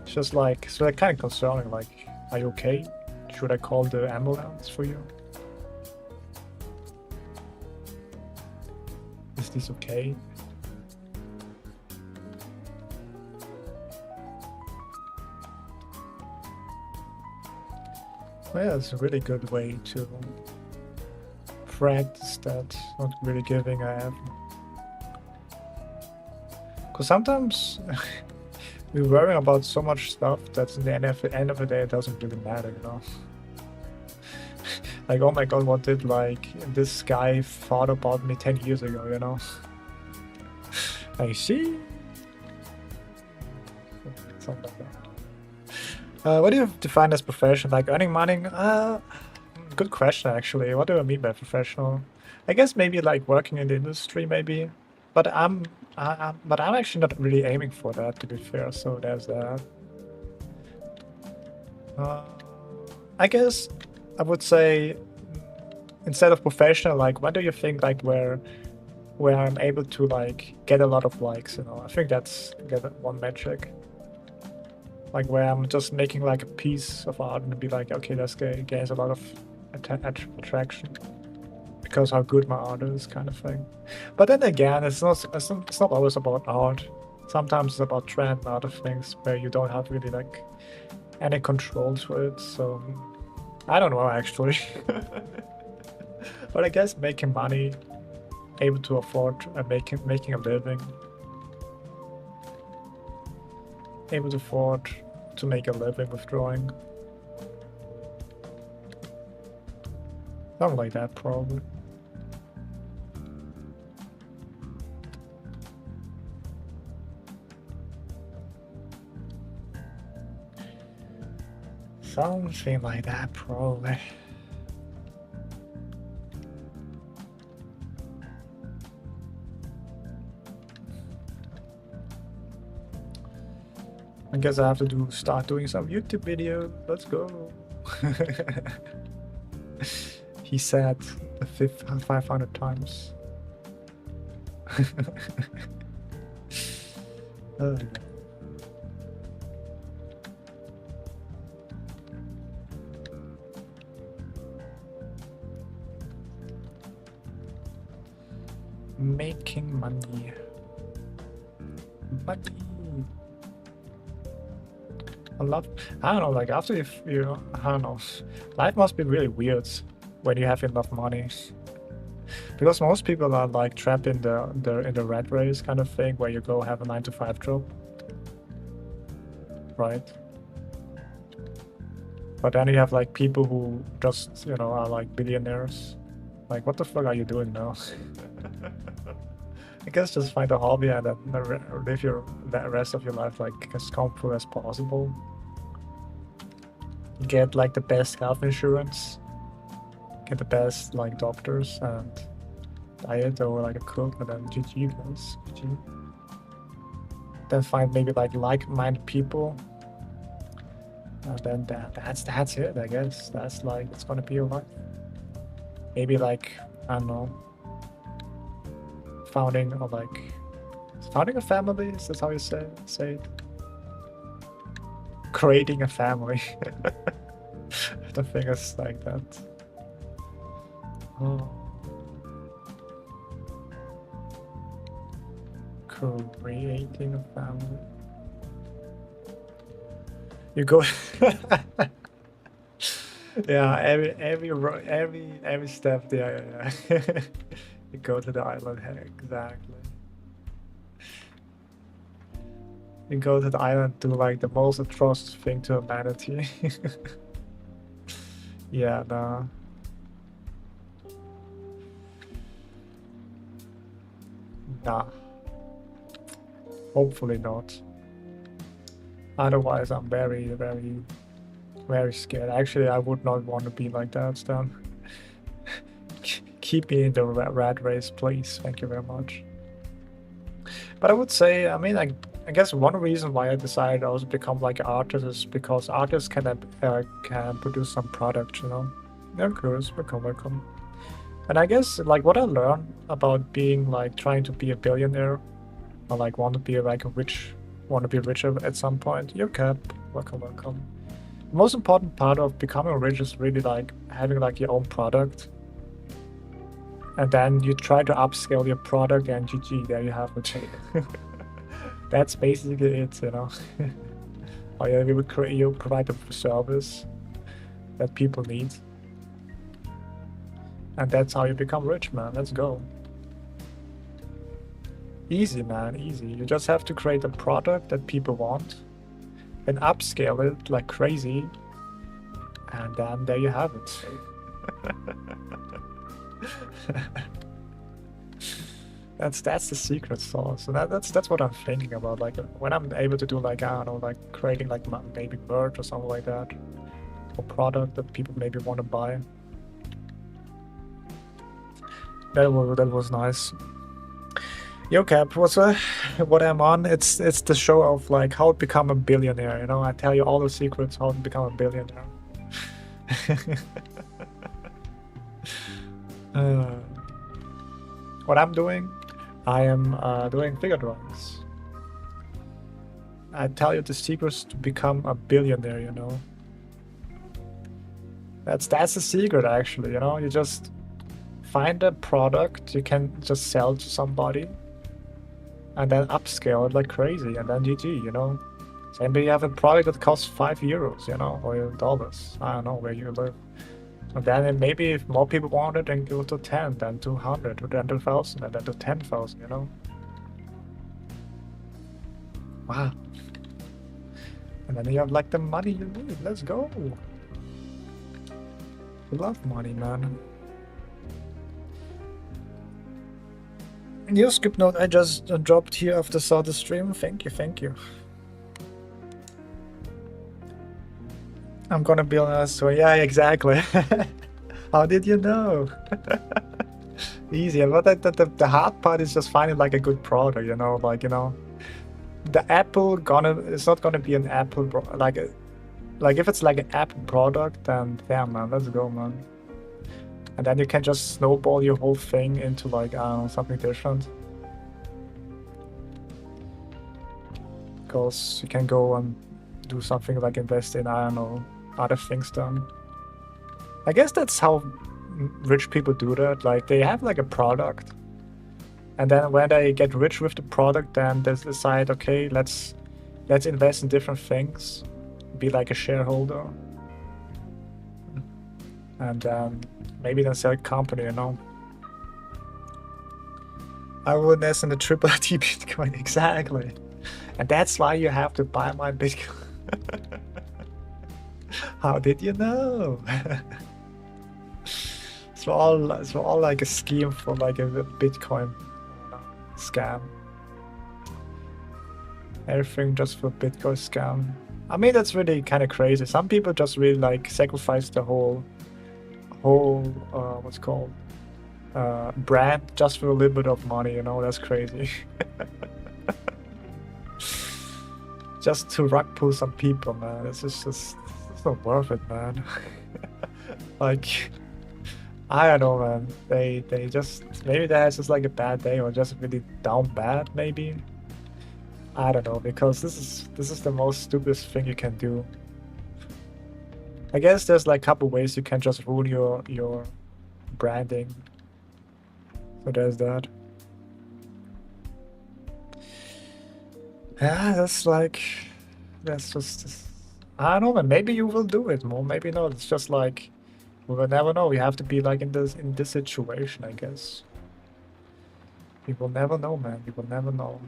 Speaker 1: It's just like it's like kind of concerning. Like, are you okay? Should I call the ambulance for you? Is this okay? Well, yeah, it's a really good way to practice that, not really giving a F. Because sometimes we're worrying about so much stuff that in the end of the day it doesn't really matter, you know? Like, oh my god, what did like this guy thought about me 10 years ago, you know? I see. Something like that. What do you define as profession? Like earning money? Good question, actually. What do I mean by professional? I guess maybe like working in the industry, maybe. But I'm actually not really aiming for that, to be fair. So there's that. Uh, I guess I would say instead of professional, like what do you think like where I'm able to like get a lot of likes, you know? I think that's one metric. Like where I'm just making like a piece of art and be like, okay, that's gains a lot of attraction because how good my art is, kind of thing. But then again, it's not always about art. Sometimes it's about trend and other things where you don't have really like any control to it. So I don't know actually. But I guess making money, able to afford making a living, able to afford to make a living with drawing. Something like that, probably. Something like that, probably. I guess I have to start doing some YouTube videos. Let's go. He said the 500 times. Oh. Making money. Money. I don't know, like after I don't know, life must be really weird when you have enough money. Because most people are like trapped in the rat race kind of thing where you go have a 9-to-5 job. Right? But then you have like people who just, are like billionaires. Like, what the fuck are you doing now? I guess just find a hobby and then live the rest of your life like as comfortable as possible. Get like the best health insurance. Get the best like doctors and diet or like a cook, and then GG goes. GG. Then find maybe like-minded people. And then that's it, I guess. That's like it's gonna be your life. Maybe like I don't know. Founding a family, is that how you say it? Creating a family. The thing is like that. Oh. Creating a family. You go. Yeah, every step there. Yeah. You go to the island. Exactly. You go to the island, do like the most atrocious thing to humanity. Yeah, nah. Nah. Hopefully not. Otherwise, I'm very, very, very scared. Actually, I would not want to be like that, Stan. Keep me in the rat race, please. Thank you very much. But I would say, I mean, I guess one reason why I decided I was become like an artist is because artists can produce some product, Yeah, of course, welcome. And I guess like what I learned about being like trying to be a billionaire, or like want to be richer at some point. Your cap, welcome. The most important part of becoming rich is really like having like your own product. And then you try to upscale your product and GG, there you have it. That's basically it, Or you provide a service that people need. And that's how you become rich, man. Let's go. Easy, man, easy. You just have to create a product that people want and upscale it like crazy. And then there you have it. That's the secret sauce. So that's what I'm thinking about. Like when I'm able to do like I don't know, like creating like maybe merch or something like that, or product that people maybe want to buy. That was nice. Yo, Cap, what's what I'm on? It's the show of like how to become a billionaire. You know, I tell you all the secrets how to become a billionaire. uh, what I'm doing, I am doing figure drawings. I tell you the secrets to become a billionaire. You know, that's the secret actually. You know, you just find a product you can just sell to somebody, and then upscale it like crazy, and then GG. You know. So maybe you have a product that costs €5, you know, or dollars. I don't know where you live. And then maybe if more people want it, then go to 10, then 200, then 2,000, and then to 10,000, you know? Wow. And then you have like the money you need. Let's go. I love money, man. Your script note I just dropped here after saw the stream. Thank you, thank you. I'm gonna be honest. So yeah, exactly. How did you know? Easy, but the hard part is just finding like a good product, you know, like, you know, the Apple it's not gonna be an Apple like if it's like an Apple product, then damn man, let's go, man. And then you can just snowball your whole thing into like, I don't know, something different. Because you can go and do something like invest in, I don't know, other things then. I guess that's how rich people do that. Like they have like a product, and then when they get rich with the product, then they decide, okay, let's invest in different things, be like a shareholder, and maybe then sell a company, you know. I would invest in the triple T Bitcoin, exactly. And that's why you have to buy my Bitcoin. How did you know? It's all like a scheme for like a Bitcoin scam. Everything just for Bitcoin scam. I mean, that's really kind of crazy. Some people just really like sacrifice the whole what's called brand just for a little bit of money. You know, that's crazy. Just to rug pull some people, man. It's not worth it, man. Like, I don't know, man. They just maybe that's just like a bad day or just really down bad, maybe. I don't know, because this is the most stupidest thing you can do. I guess there's like a couple ways you can just ruin your branding. So there's that. Yeah, that's just I don't know, man. Maybe you will do it more, maybe not. It's just like we will never know. We have to be like in this situation, I guess. We will never know, man. We will never know.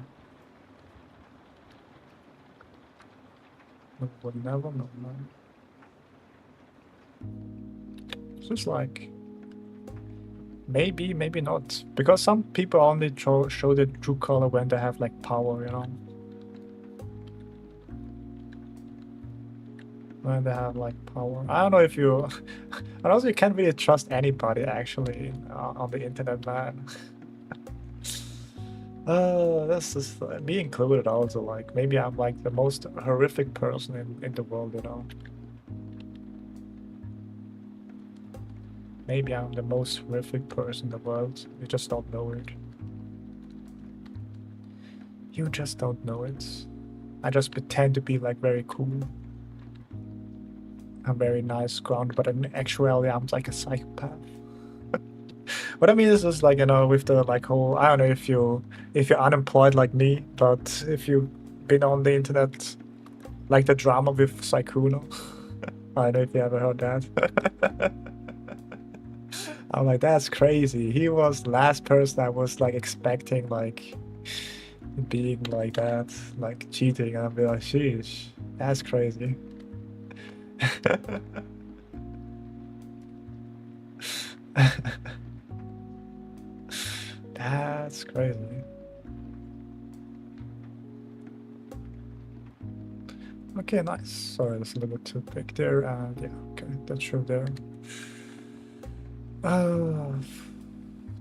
Speaker 1: We will never know, man. It's just like maybe, maybe not. Because some people only show the true color when they have like power, you know. When they have like power. I don't know if you and also you can't really trust anybody actually on the internet, man. This is me included also. Like maybe I'm like the most horrific person in the world, you know. Maybe I'm the most horrific person in the world. You just don't know it. You just don't know it. I just pretend to be like very cool. I'm very nice, grounded, but in actuality, I'm like a psychopath. What I mean is just like, you know, with the like whole, I don't know if you're unemployed like me, but if you've been on the internet, like the drama with Saikuno. I don't know if you ever heard that. I'm like, that's crazy. He was the last person I was like expecting like being like that, like cheating, and I'd be like, sheesh, that's crazy. That's crazy. Okay, nice. Sorry, that's a little bit too big there, and yeah, okay, that's true there. Uh,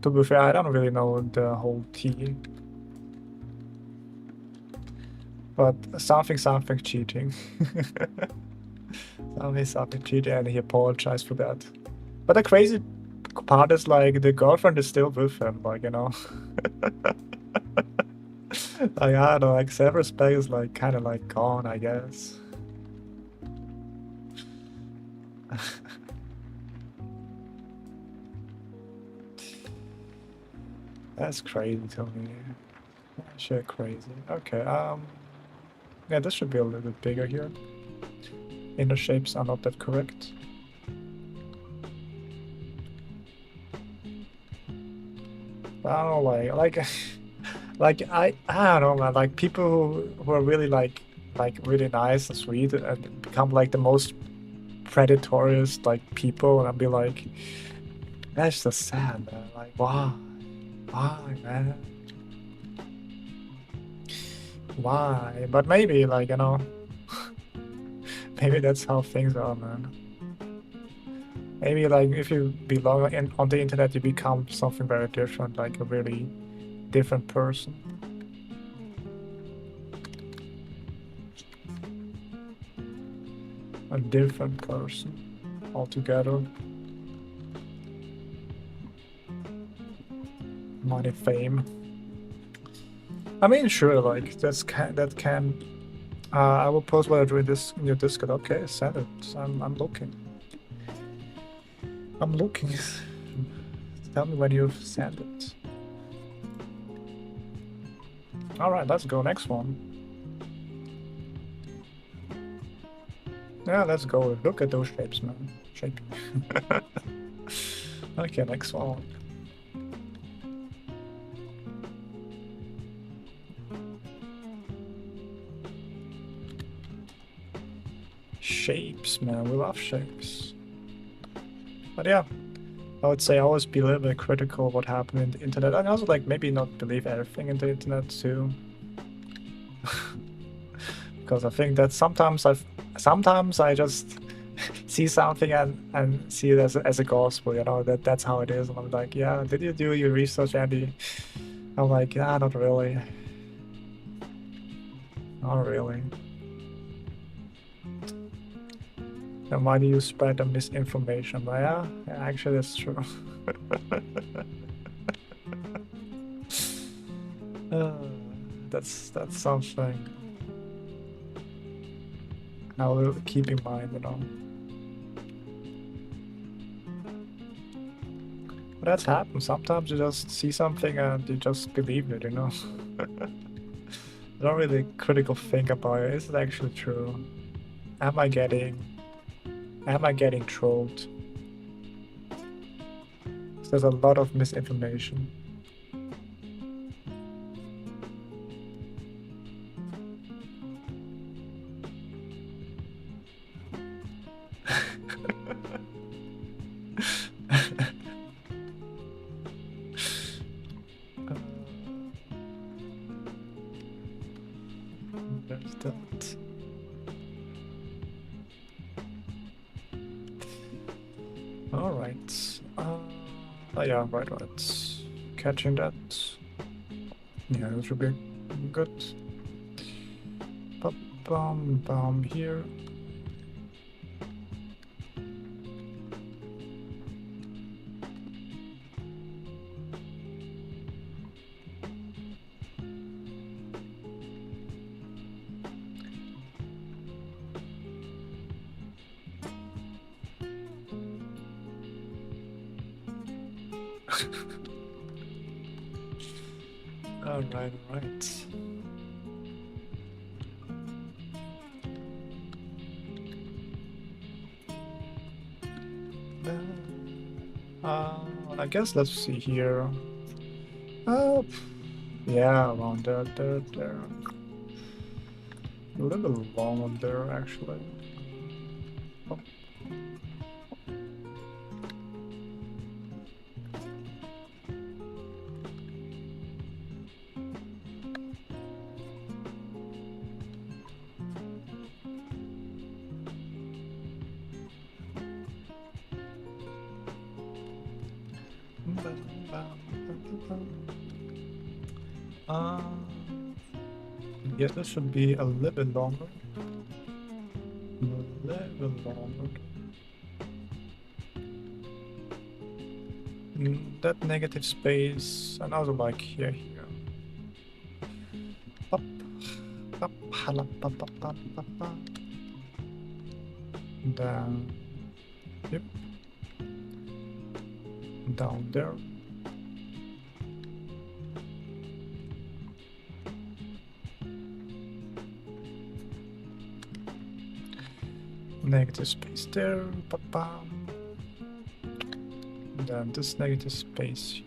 Speaker 1: to be fair, I don't really know the whole tea But something cheating. something cheating, and he apologized for that. But the crazy part is like the girlfriend is still with him, like, you know. Like, I don't know, like self-respect is like kind of like gone, I guess. That's crazy to me. Shit, crazy. Okay, yeah, this should be a little bit bigger here. Inner shapes are not that correct. I don't know, like, like I don't know, man. Like people who are really like really nice and sweet and become like the most predatorious like people, and I'll be like, that's just sad, man. Like, why, man? Why? But maybe, like, you know, maybe that's how things are, man. Maybe, like, if you belong on the internet, you become something very different, like a really different person. A different person altogether. Money, fame. I mean, sure, like, that can. I will post what I do in this in your Discord. Okay, send it. I'm looking. I'm looking. Tell me when you've sent it. All right, let's go. Next one. Yeah, let's go. Look at those shapes, man. Shape. Okay, next one. Shapes, man. We love shapes. But yeah, I would say always be a little bit critical of what happened in the internet, and also like maybe not believe everything in the internet too. Because I think that sometimes I just see something and see it as a gospel, you know, that's how it is. And I'm like, yeah, did you do your research, Andy? I'm like, nah, not really. Not really. Then why do you spread the misinformation? But yeah, actually that's true. uh, that's something I will keep in mind, you know. But that's happened. Sometimes you just see something and you just believe it, you know. You don't really critical think about it. Is it actually true? Am I getting trolled? There's a lot of misinformation. There's that. All right. Oh yeah, right. Catching that. Yeah, that should be good. Bum here. All right. I guess let's see here. Yeah, around there. A little long on there, actually. Oh. Yes, this should be a little bit longer. A little longer. That negative space, and also like here. Up, up, up, up, up, up, up, up. Down. Yep. Down there. Negative space there. Ba-bam. Then this negative space.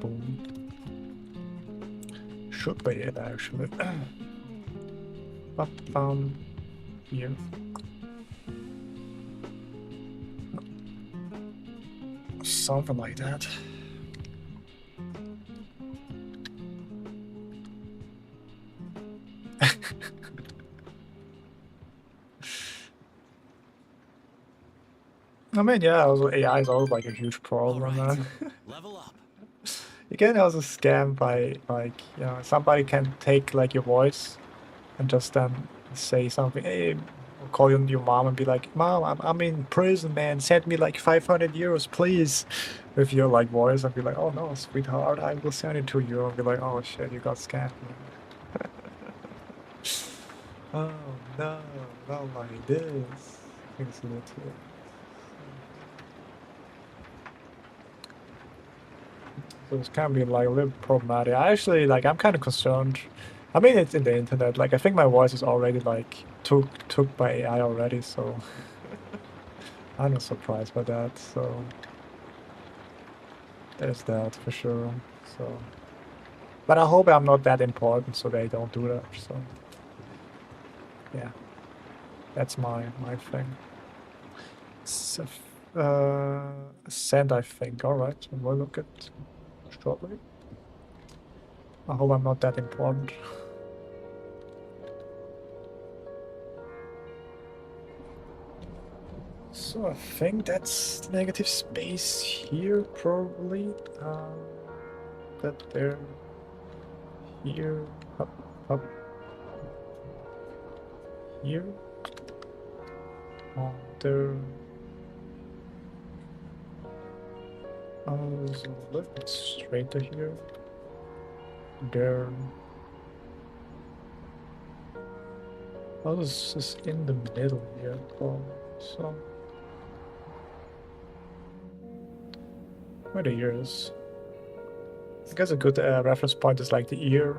Speaker 1: Boom. Should be it actually. Ba-bam. Here. Something like that. I mean, yeah, also AI is always like a huge problem.
Speaker 2: Right. Level up.
Speaker 1: You can also scam by like, you know, somebody can take like your voice and just then say something. Hey, or call your mom and be like, "Mom, I'm in prison, man. Send me like 500 euros, please." With your like voice, and be like, "Oh no, sweetheart, I will send it to you." And be like, "Oh shit, you got scammed." Oh no, not like this. Things legit. So it's kind of been like a little problematic. I actually like I'm kind of concerned. I mean, it's in the internet. Like I think my voice is already like took by AI already, so I'm not surprised by that. So there's that for sure. So, but I hope I'm not that important, so they don't do that. So yeah, that's my thing. So, send, I think. All right, we'll look at shortly. I hope I'm not that important. So I think that's negative space here, probably. That there, here, up, here, there. So a little bit straighter here. There. Oh, this is in the middle here, probably. So. Where the ear is. I guess a good reference point is like the ear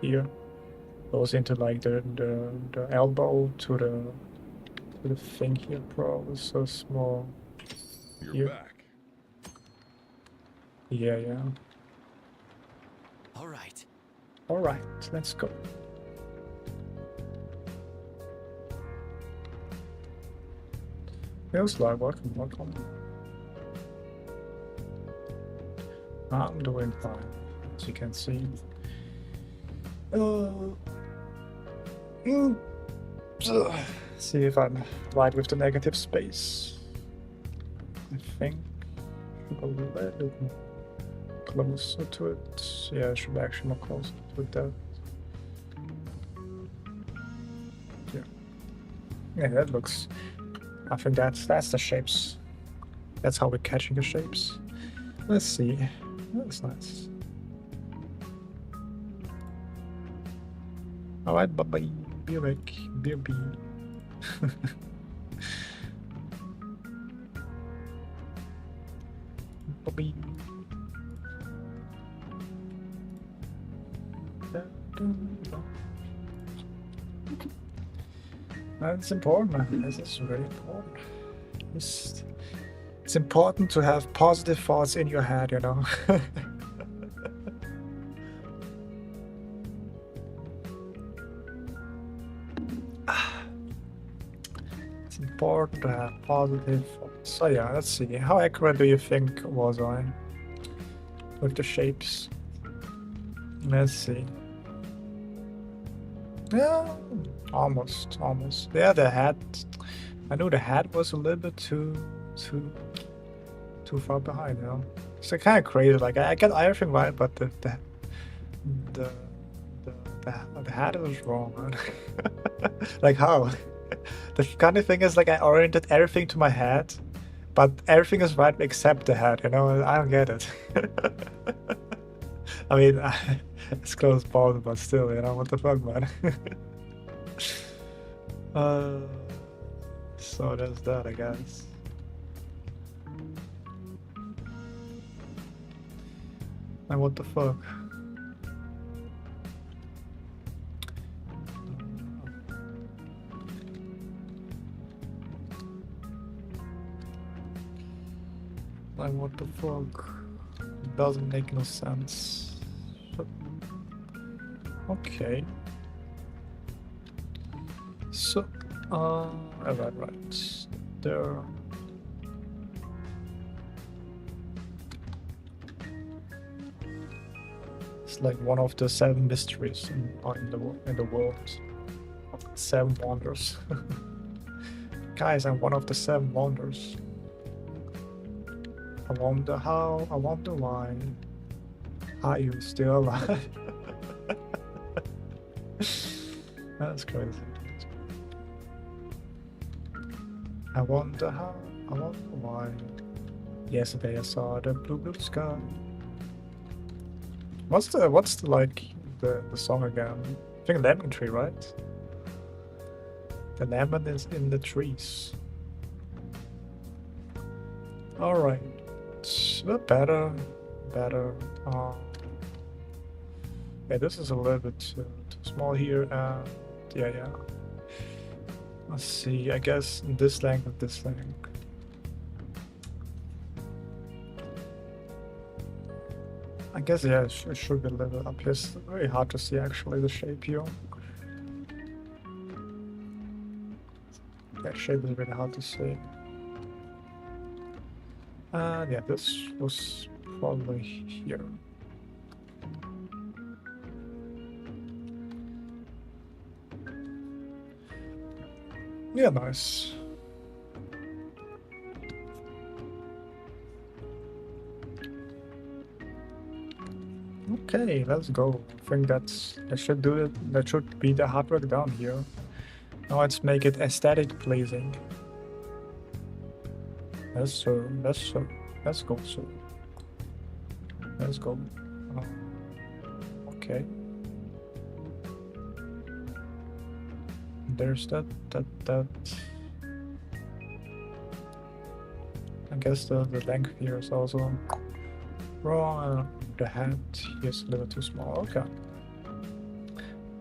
Speaker 1: here. Goes into like the elbow to the thing here, probably so small.
Speaker 3: You're
Speaker 1: Here.
Speaker 3: back.
Speaker 1: Yeah.
Speaker 2: All right.
Speaker 1: All right, let's go. Feels like welcome. I'm doing fine, as you can see. See if I'm right with the negative space. I think a little closer to it. Yeah, I should be actually more closer to that. Yeah, that looks. I think that's the shapes. That's how we're catching the shapes. Let's see. That's nice. Alright, bye-bye. Be back. Be. Bye-bye. That's important, man. This is very important. It's important to have positive thoughts in your head, you know. It's important to have positive thoughts. So yeah, let's see. How accurate do you think was I with the shapes? Let's see. Yeah, almost. Yeah, the head. I knew the head was a little bit too far behind, you know. It's kind of crazy. Like I got everything right, but the the the hat is wrong, man. Like how? The funny thing is, like, I oriented everything to my head, but everything is right except the head, you know? I don't get it. I mean, it's close possible, but still, you know, what the fuck, man? uh, so there's that, I guess. And what the fuck? Like, what the fuck? It doesn't make no sense. But, okay. So, right. There. It's like one of the 7 mysteries in the world. 7 wonders. Guys, I'm one of the 7 wonders. I wonder how, I wonder why. Are you still alive? That's crazy. I wonder how, I wonder why. Yesterday I saw the blue sky. What's the like the song again? I think Lemon Tree, right? The lemon is in the trees. All right, but better. Yeah, this is a little bit too small here. Yeah. Let's see. I guess this length and this length. I guess, yeah, it should be a little bit up here. It's very hard to see actually the shape here. That shape is really hard to see. Yeah, this was probably here. Yeah, nice. Okay, let's go. I think that should do it. That should be the hard work down here. Now let's make it aesthetic pleasing. Yes, sir. Let's go, sir. Let's go. Okay. There's that. I guess the length here is also wrong. The hat is a little too small. Okay.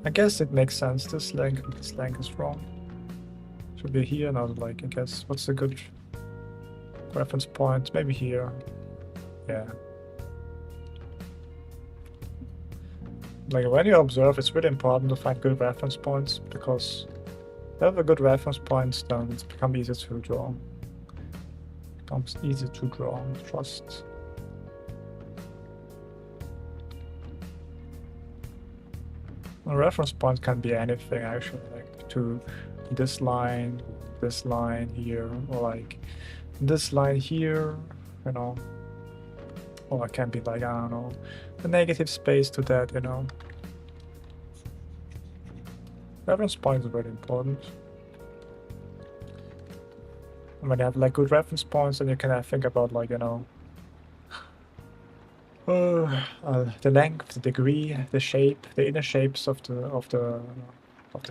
Speaker 1: I guess it makes sense. This length is wrong. Should be here, not like, I guess. What's a good reference point? Maybe here. Yeah. Like, when you observe, it's really important to find good reference points, because if you have a good reference points, then it's become easier to draw. Becomes easy to draw, trust. A reference point can be anything actually, like to this line here, or like this line here, you know. Or it can be like, I don't know, the negative space to that, you know. Reference points are very important. And when you have like good reference points, then you can think about, like, you know, the length, the degree, the shape, the inner shapes of the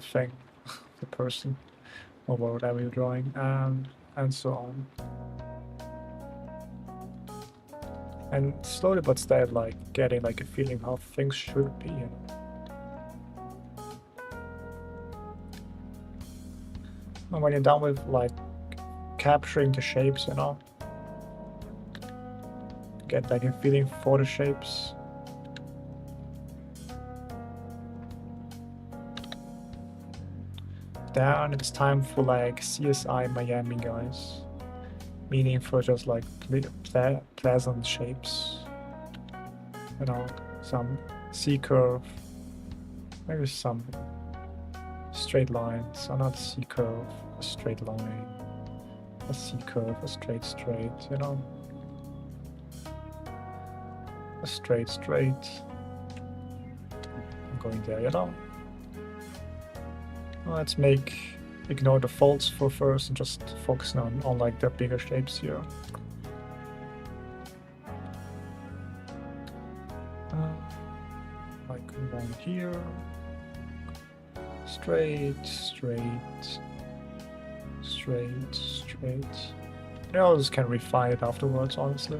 Speaker 1: thing, the person, or whatever you're drawing, and so on. And slowly but steady, like getting like a feeling how things should be, you know. And when you're done with like capturing the shapes, you know, get like a feeling for the shapes. Then it's time for like CSI Miami, guys. Meaning for just like pleasant shapes. You know, some C-curve, maybe some straight lines, or not C-curve, a straight line, a C-curve, a straight, you know. A straight. going there, you know? Let's ignore the faults for first and just focus on like the bigger shapes here. Like one here. Straight, straight, straight, straight. You know, just can refine it afterwards, honestly.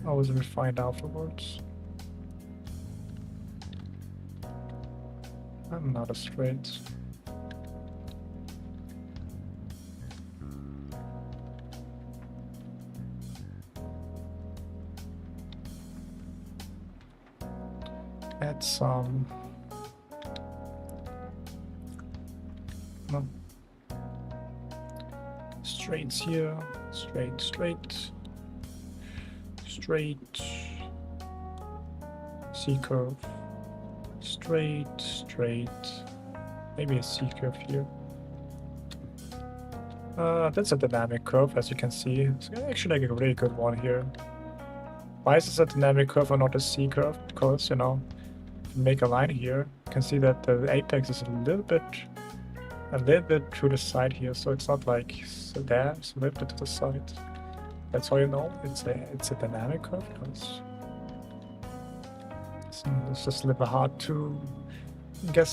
Speaker 1: Always refine afterwards. I'm not a straight. Add some. No. Straights here. Straight, straight. Straight. C curve. Straight, straight. Maybe a C curve here. That's a dynamic curve, as you can see. It's actually like a really good one here. Why is this a dynamic curve and not a C curve? Because, you know, if you make a line here, you can see that the apex is a little bit to the side here, so it's not like so there, it's a little bit to the side. That's how you know it's a dynamic curve, because it's just a little bit hard to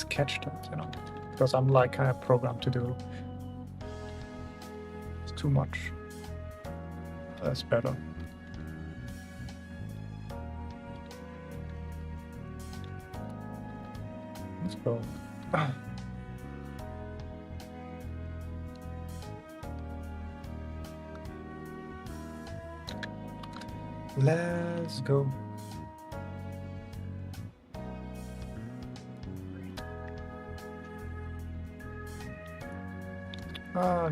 Speaker 1: catch that, you know, because I'm like kind of programmed to do it's too much. That's better. Let's go. Let's go.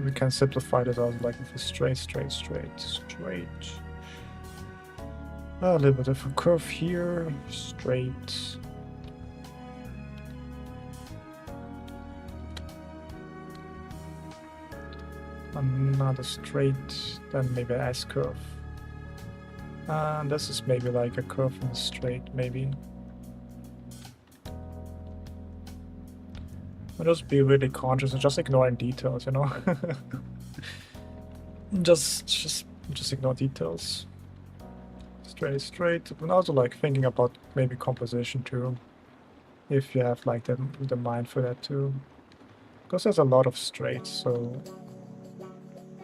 Speaker 1: We can simplify this out like with a straight, straight, straight, straight. A little bit of a curve here, straight. Another straight, then maybe an S curve. And this is maybe like a curve and a straight, maybe. But just be really conscious and just ignoring details, you know. just ignore details. Straight, straight, and also like thinking about maybe composition too, if you have like the mind for that too, because there's a lot of straights. So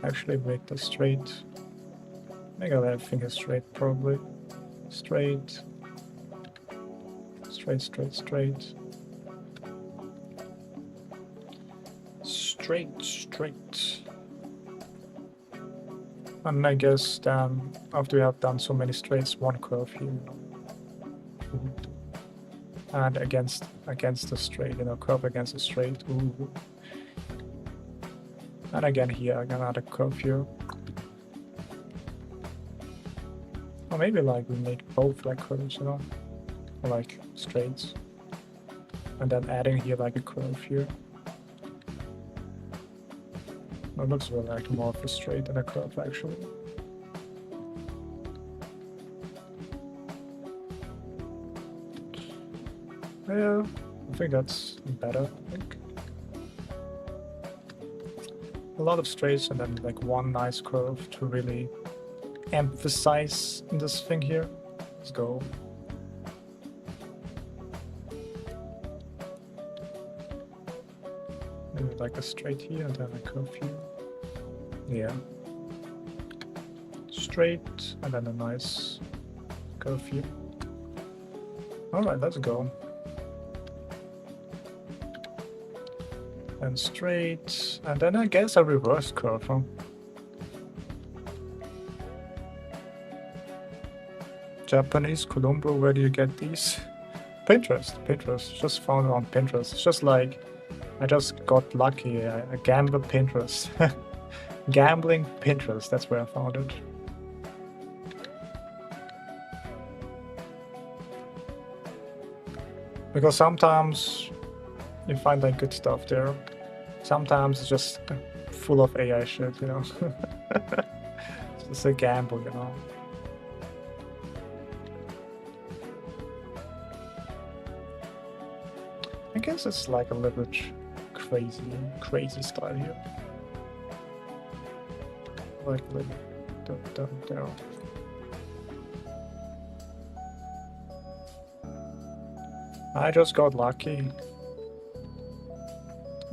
Speaker 1: actually make the straight. Make everything is straight, probably. Straight, straight, straight, straight. Straight, straight. And I guess then, after we have done so many straights, one curve here, you know. And against the straight, you know, curve against the straight. Ooh. And again here, another curve here. Or maybe like we make both like curves, you know, or like straights. And then adding here like a curve here. It looks really like more of a straight than a curve actually. Yeah, I think that's better, I think. A lot of straights and then like one nice curve to really emphasize this thing here. Let's go. Maybe like a straight here and then a curve here. Yeah. Straight and then a nice curve here. Alright, let's go. And straight, and then I guess a reverse curve, huh? Japanese Colombo, where do you get these? Pinterest, just found it on Pinterest. It's just like, I just got lucky, I gambled Pinterest. Gambling Pinterest, that's where I found it. Because sometimes you find like good stuff there. Sometimes it's just full of AI shit, you know. It's a gamble, you know. I guess it's like a little bit crazy style here. Like a little there. I just got lucky.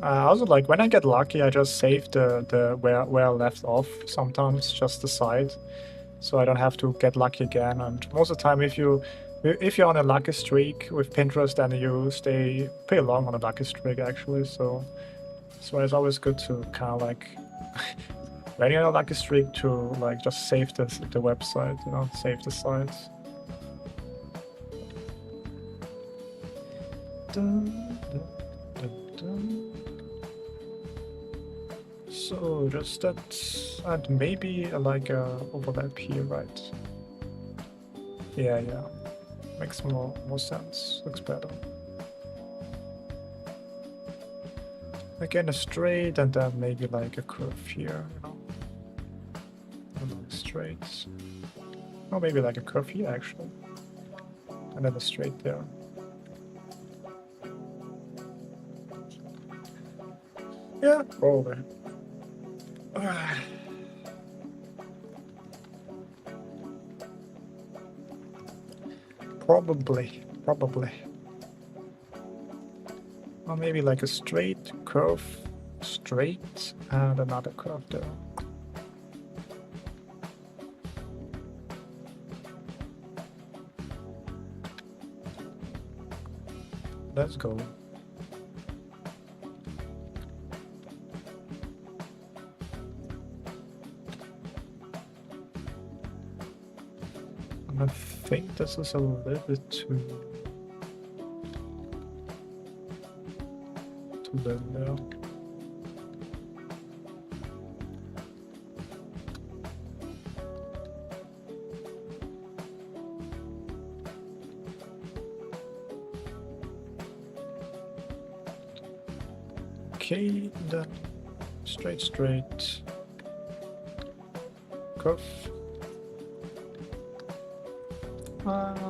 Speaker 1: Also, like when I get lucky, I just save the where I left off. Sometimes just the side, so I don't have to get lucky again. And most of the time, if you're on a lucky streak with Pinterest, then you stay pretty long on a lucky streak actually. So it's always good to kind of like when you're on a lucky streak to like just save the website, you know, save the sites. Dun, dun, dun, dun. So just that, and maybe like a overlap here, right? Yeah, makes more sense. Looks better. Again, a straight, and then maybe like a curve here, you know, and like straight. Or maybe like a curve here actually, and then a straight there. Yeah, probably. Probably. Or maybe like a straight curve, straight, and another curve there. Let's go. I think this is a little bit too little now. Okay, then straight, curve.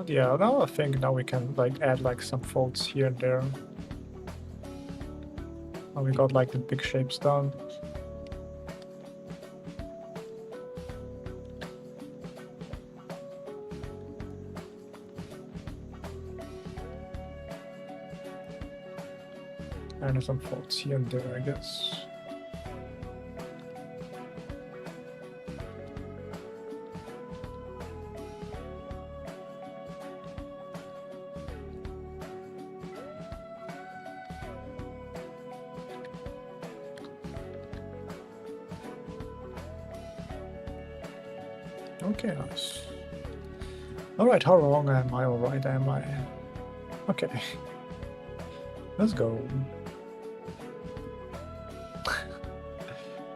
Speaker 1: Yeah, now I think now we can like add like some folds here and there. And we got like the big shapes done. And some folds here and there, I guess. Okay, nice. Alright, how wrong am I or right am I? Okay. Let's go.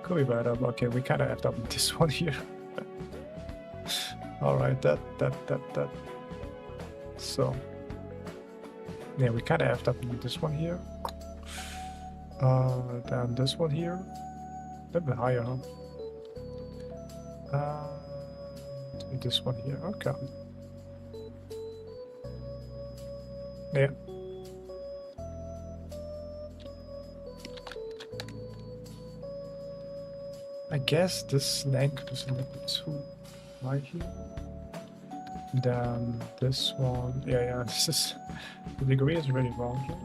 Speaker 1: Could be better, but okay, we kind of effed up this one here. Alright, that. So. Yeah, we kind of effed up this one here. Then this one here. A little bit higher, huh? This one here, okay. Yeah. I guess this length is a little bit too high here. Then this one, yeah, this is, the degree is really wrong here.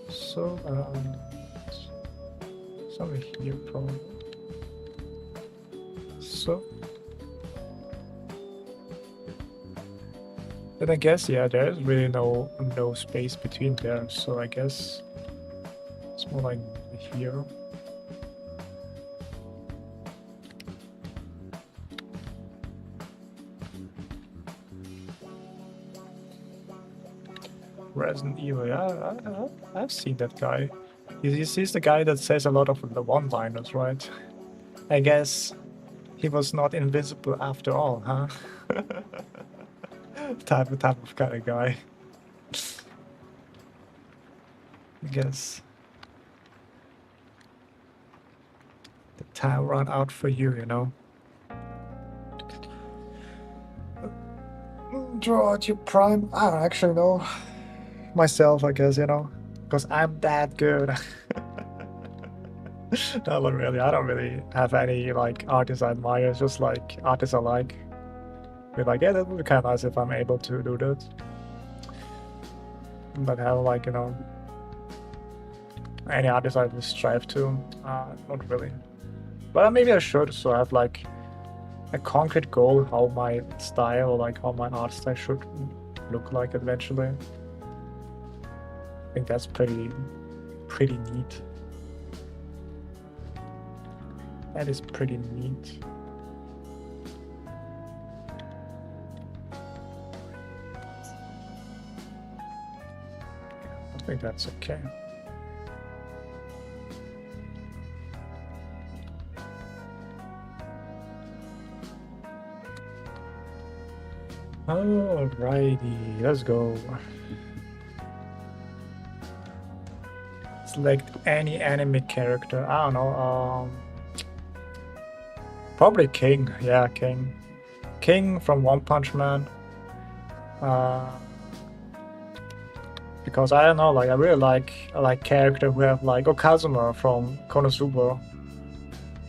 Speaker 1: So, somewhere here probably. So then I guess, yeah, there is really no space between there, so I guess it's more like here. Resident Evil, yeah, I've seen that guy. He's the guy that says a lot of the one-liners, right? I guess he was not invisible after all, huh? type of kind of guy. I guess. time run out for you, you know? Draw out your prime. I don't actually know myself, I guess, you know, because I'm that good. No, but really, I don't really have any like artists I admire. It's just like artists I like. Be like, yeah, that would be kind of nice if I'm able to do that. But have like, you know, any artist I just strive to, not really. But maybe I should, so I have like a concrete goal how my style or like how my art style should look like eventually. I think that's pretty neat. That is pretty neat. I think that's okay. Alrighty, let's go. Select any anime character. I don't know. Probably King. Yeah, King. King from One Punch Man. Because I don't know, like I really like character who have like Kazuma from Konosuba.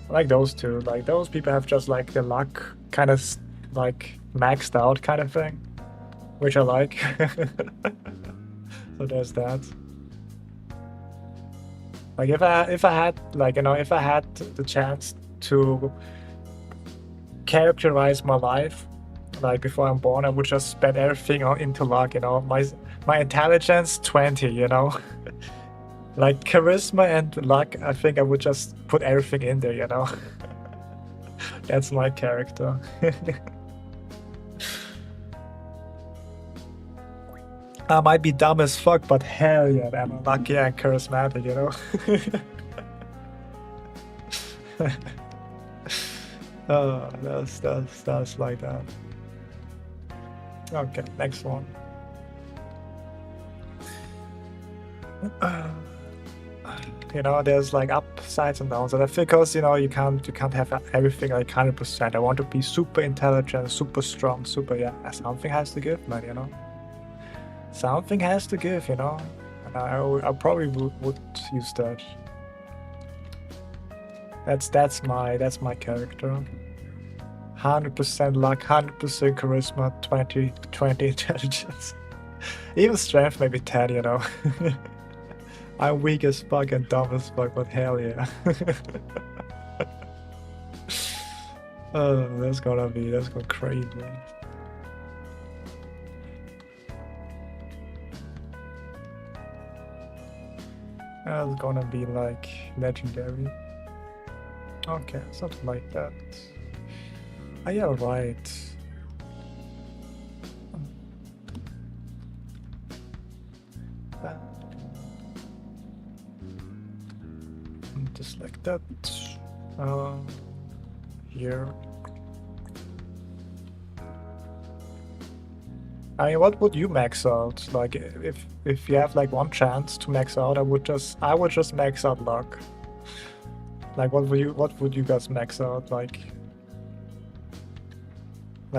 Speaker 1: I like those two. Like those people have just like the luck kind of like maxed out kind of thing, which I like. So there's that. Like if I had like, you know, if I had the chance to characterize my life like before I'm born, I would just spend everything into luck, you know. My intelligence 20, you know. Like charisma and luck, I think I would just put everything in there, you know. That's my character. I might be dumb as fuck, but hell yeah, I'm lucky and charismatic, you know. Oh, that's like that. Okay, next one. You know, there's like upsides and downs, and I think because, you know, you can't have everything like 100%. I want to be super intelligent, super strong, super, yeah. Something has to give, man. You know, something has to give. You know, and I probably would use that. That's my character. 100% luck, 100% charisma, 20 intelligence. Even strength maybe 10, you know. I'm weak as fuck and dumb as fuck, but hell yeah. Oh, that's gonna go crazy. That's gonna be like legendary. Okay, something like that. Oh, yeah, right. Just like that. Here. I mean, what would you max out? Like, if you have like one chance to max out, I would just max out luck. Like, what would you guys max out? Like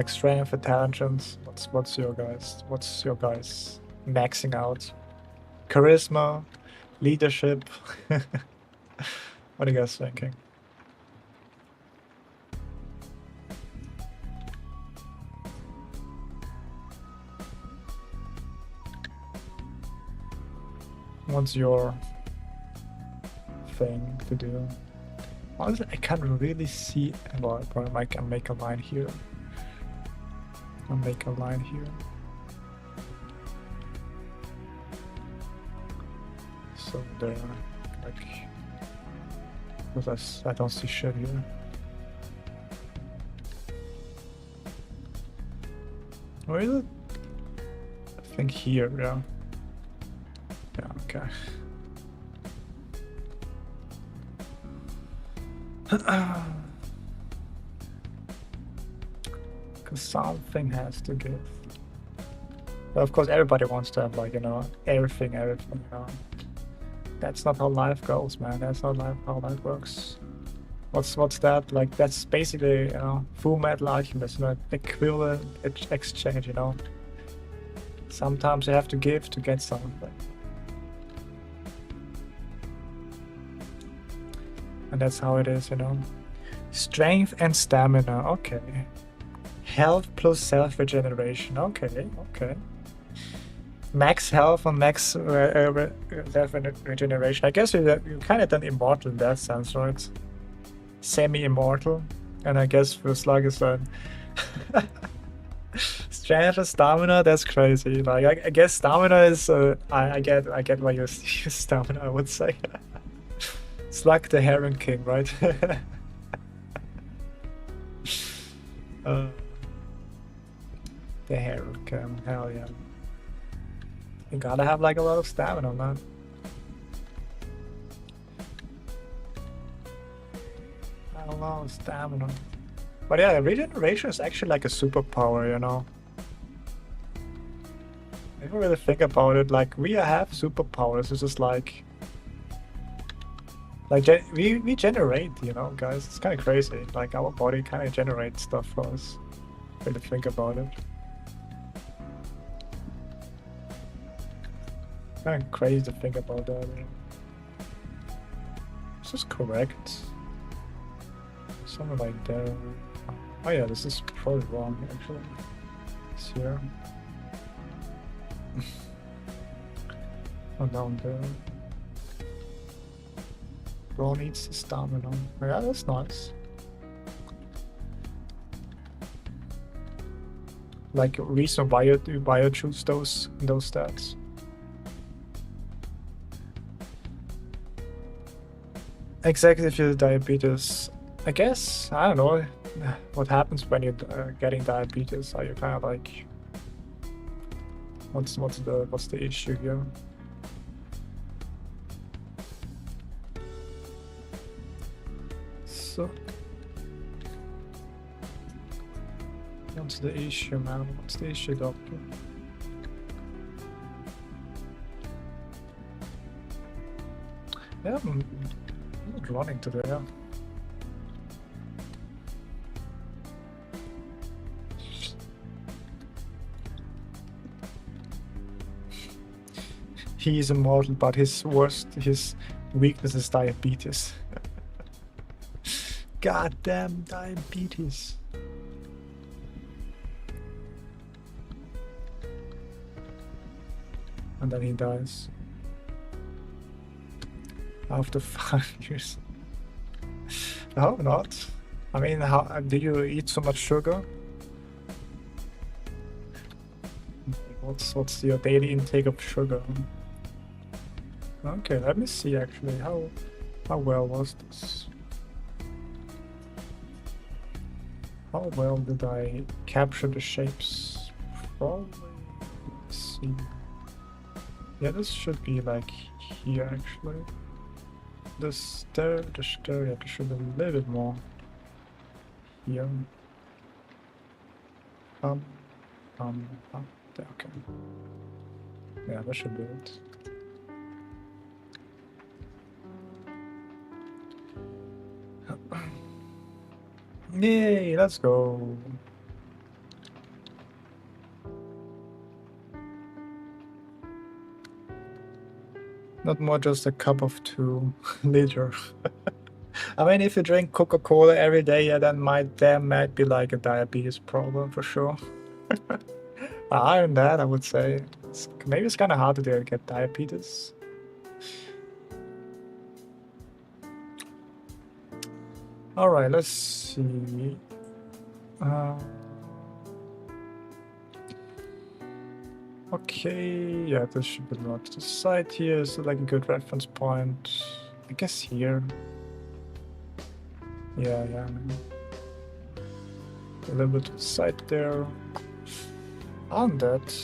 Speaker 1: strength, intelligence. What's your guys maxing out? Charisma, leadership. What are you guys thinking? What's your thing to do? Honestly, I can't really see. Well, I can make a line here. I'll make a line here. So there, like, because I don't see shit here. Where is it? I think here, yeah. Yeah, okay. Because something has to give. But of course, everybody wants to have, like, you know, everything, you know. That's not how life goes, man. That's not how life works. What's that? Like that's basically Full Metal Alchemist, equivalent exchange. Sometimes you have to give to get something, and that's how it is. Strength and stamina. Okay. Health plus self regeneration. Okay. Okay. Max health and max self regeneration. I guess you're kind of done immortal in that sense, right? Semi-immortal, and I guess for Slug is done. Strength and stamina. That's crazy. Like I guess stamina is. I get why you use stamina. I would say. Slug the Heron King, right? The Heron King. Hell yeah. You gotta have like a lot of stamina, man. A lot of stamina. But yeah, regeneration is actually like a superpower. If you really think about it, like we have superpowers. It's just like we generate, guys. It's kind of crazy. Like our body kind of generates stuff for us. Really think about it. Kind of crazy to think about that. Is this correct? Something like that. Oh yeah, this is probably wrong actually. It's here. Oh, down there. Bro needs the stamina. Yeah, that's nice. Like reason why you choose those stats. Executive diabetes. I guess I don't know what happens when you're getting diabetes. Are you kind of like what's the issue here? So what's the issue, man? What's the issue, doctor? Yeah, I'm not running today. Yeah. He is immortal, but his weakness is diabetes. Goddamn diabetes. And then he dies. After 5 years. I hope not. I mean, how do you eat so much sugar? What's your daily intake of sugar? Okay, let me see actually how well was this? How well did I capture the shapes? Probably. Let's see. Yeah, this should be like here actually. The stair, yeah, there should be a little bit more here. There, okay. Yeah, that should be it. Yay, let's go. Not more just a cup of 2 liter. I mean, if you drink Coca-Cola every day, yeah, then there might be like a diabetes problem for sure. Other than that, I would say maybe it's kind of hard to get diabetes. All right, let's see. Okay, yeah, this should belong to the side here. So like a good reference point. I guess here. Yeah. A little bit to the side there. On that.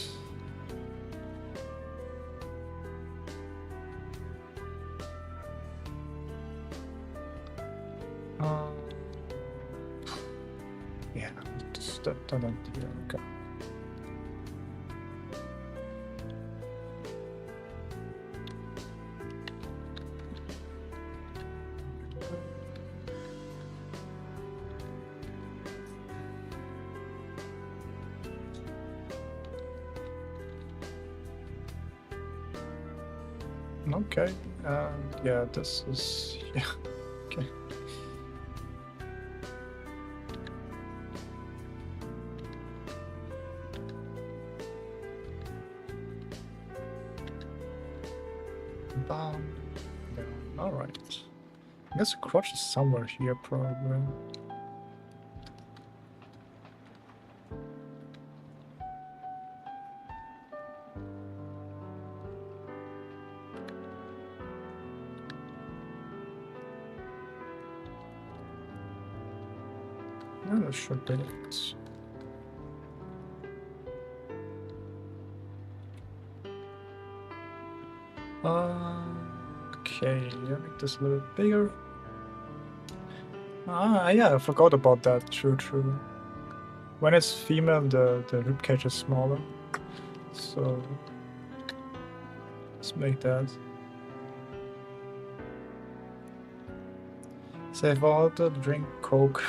Speaker 1: Yeah, just done it here. Okay. Okay. Yeah, this is yeah. Okay. Down, down. All right. I guess the crotch is somewhere here, probably. Yeah, that should be it. Okay, make this a little bit bigger. Yeah, I forgot about that. True, true. When it's female, the ribcage is smaller. So let's make that. Save water, drink Coke.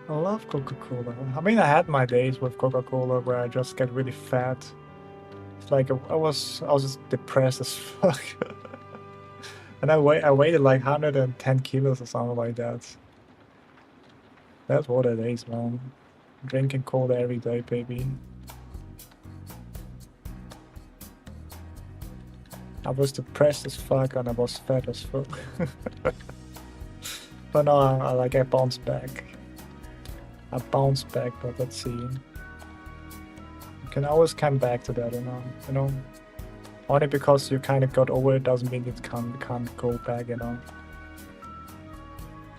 Speaker 1: I love Coca-Cola. I mean, I had my days with Coca-Cola where I just get really fat. It's like I was just depressed as fuck. And I weighted like 110 kilos or something like that. That's what it is, man. Drinking cola every day, baby. I was depressed as fuck and I was fat as fuck. But no, I bounced back. I bounced back, but let's see. You can always come back to that, you know. Only because you kind of got over it doesn't mean it can't go back, you know.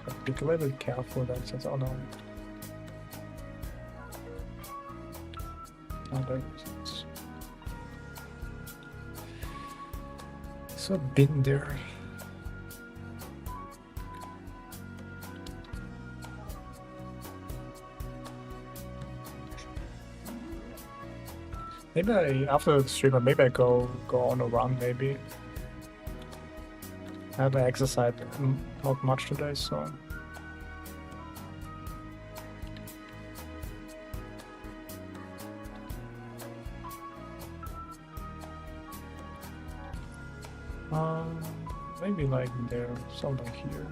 Speaker 1: So be a little bit careful. That says, oh no. Oh, there it is. So been there. Maybe after the stream, maybe I go on a run. Maybe I haven't exercised not much today, so. Maybe like there, something here.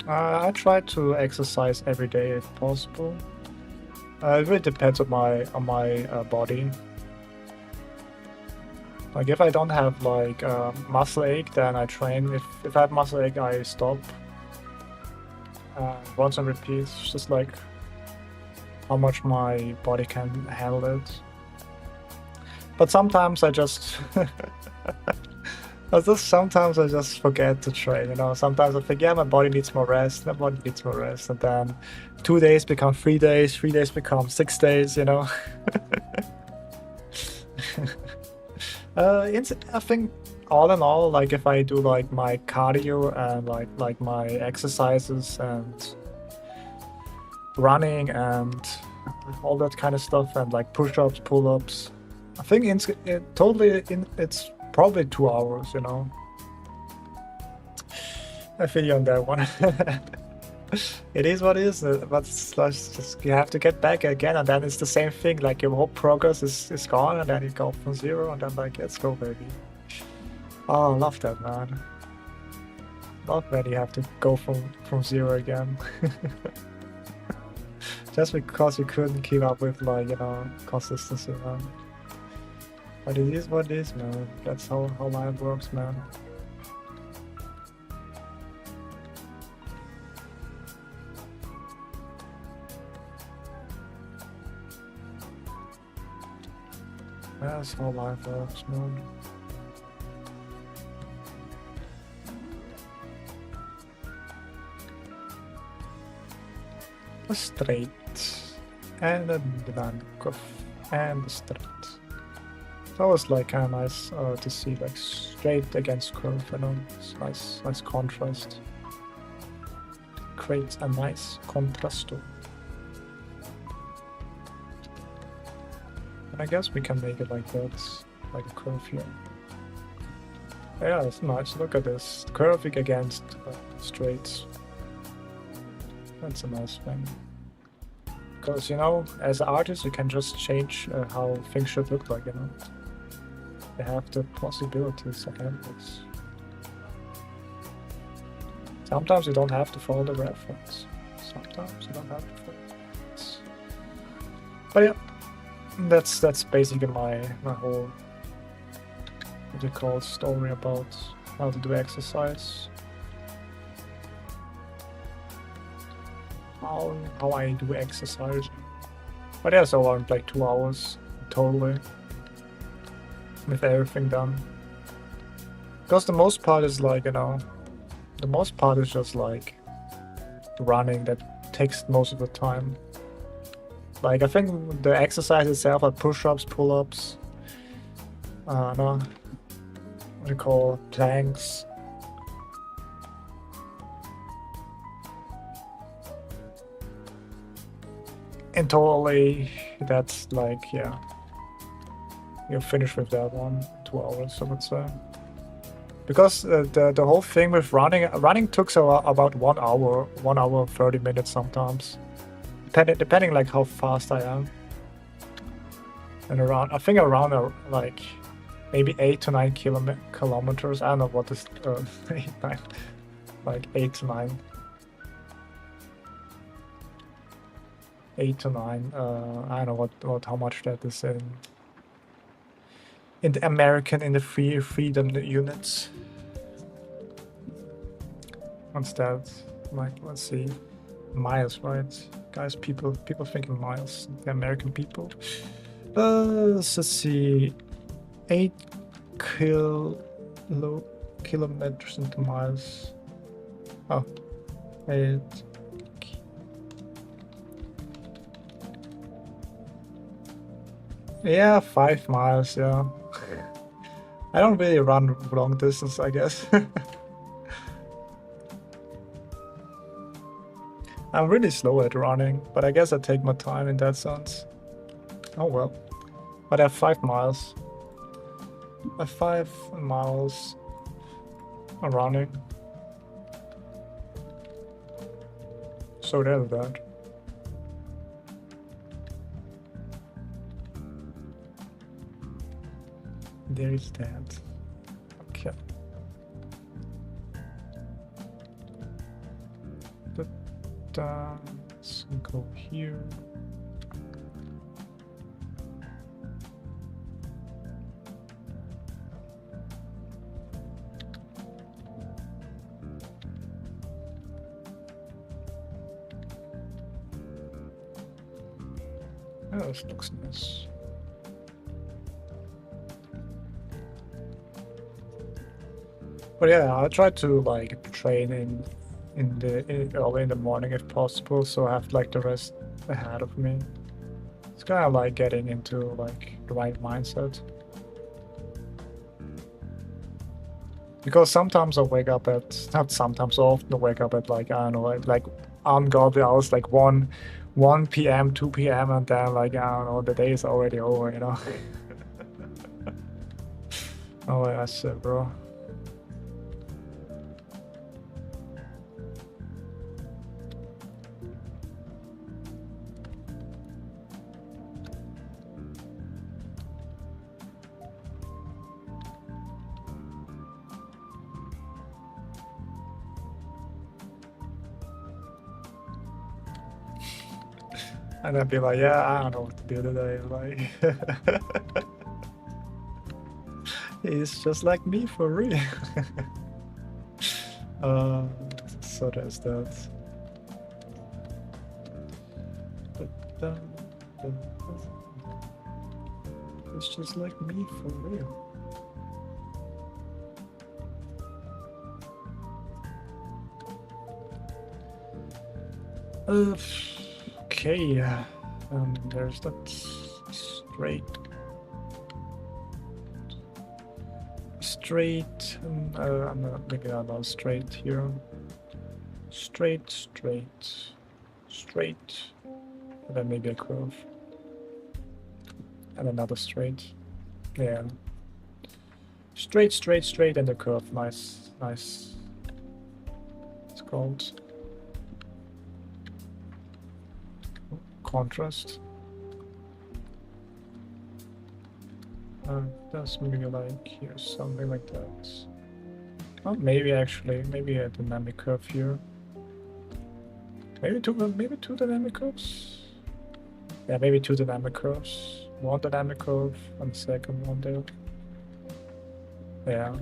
Speaker 1: I try to exercise every day if possible. It really depends on my body. Like if I don't have like muscle ache, then I train. If I have muscle ache, I stop. Once and repeat. It's just like how much my body can handle it. But sometimes I just sometimes I just forget to train, you know. Sometimes I think, yeah, my body needs more rest, and then 2 days become 3 days, 3 days become 6 days, you know. I think all in all, like if I do like my cardio and like my exercises and running and all that kind of stuff and like push-ups, pull-ups, I think it's probably 2 hours, you know. I feel you on that one. It is what it is, but it's just you have to get back again, and then it's the same thing. Like your whole progress is gone, and then you go from zero, and then like let's go, baby. Oh, I love that, man. Love when you have to go from zero again. Just because you couldn't keep up with like, you know, consistency, man. But it is what it is, man. That's how life works, man. That's how life works, man. A straight and a Dvankov and a straight. That was like kind of nice to see, like straight against curve, you know. It's nice contrast. Creates a nice contrast. I guess we can make it like that, like a curve here. Yeah, it's nice. Look at this. Curving against straights. That's a nice thing. Because, you know, as an artist, you can just change how things should look like, you know. They have the possibilities of this. Sometimes you don't have to follow the reference. Sometimes you don't have to follow the reference. But yeah, that's basically my whole, what you call, story about how to do exercise. How I do exercise. But yeah, so around like 2 hours totally with everything done. Because the most part is like, you know, the most part is just like running that takes most of the time. Like I think the exercise itself are push-ups, pull-ups, no, what do you call, planks. And totally, that's like, yeah, you're finished with that one, 2 hours, I would say. Because the whole thing with running took about 1 hour, 1 hour 30 minutes sometimes, depending like how fast I am. And around, I think around like maybe 8 to 9 kilometers. I don't know what is 8, 9, like 8 to 9. 8 to 9. I don't know what how much that is in the American, in the freedom units. What's that? Like, let's see, miles, right? Guys, people think in miles. The American people. Let's see, 8 kilometers into miles. Oh, 8. Yeah, 5 miles, yeah. I don't really run long distance, I guess. I'm really slow at running, but I guess I take my time in that sense. Oh well. But I have 5 miles. 5 miles of running. So there's that. There is that. Okay. But let's go here. Oh, this looks nice. But yeah, I try to like train early in the morning if possible, so I have like the rest ahead of me. It's kind of like getting into like the right mindset. Because sometimes I wake up at, not sometimes, often I wake up at like, I don't know, like ungodly hours, like 1 p.m., 2 p.m., and then like, I don't know, the day is already over, you know. Oh, that's it, bro. And I'd be like, yeah, I don't know what to do today. Like, he's just like me for real. So there's that. It's just like me for real. Okay, there's that straight, I'm gonna make it about straight here. Straight, and then maybe a curve. and another straight. Yeah. Straight, straight, straight, and a curve. Nice, nice. It's called contrast. That's maybe like here, something like that. Oh, maybe actually, maybe a dynamic curve here. Maybe two dynamic curves. Yeah, maybe two dynamic curves. One dynamic curve and the second one there. Yeah.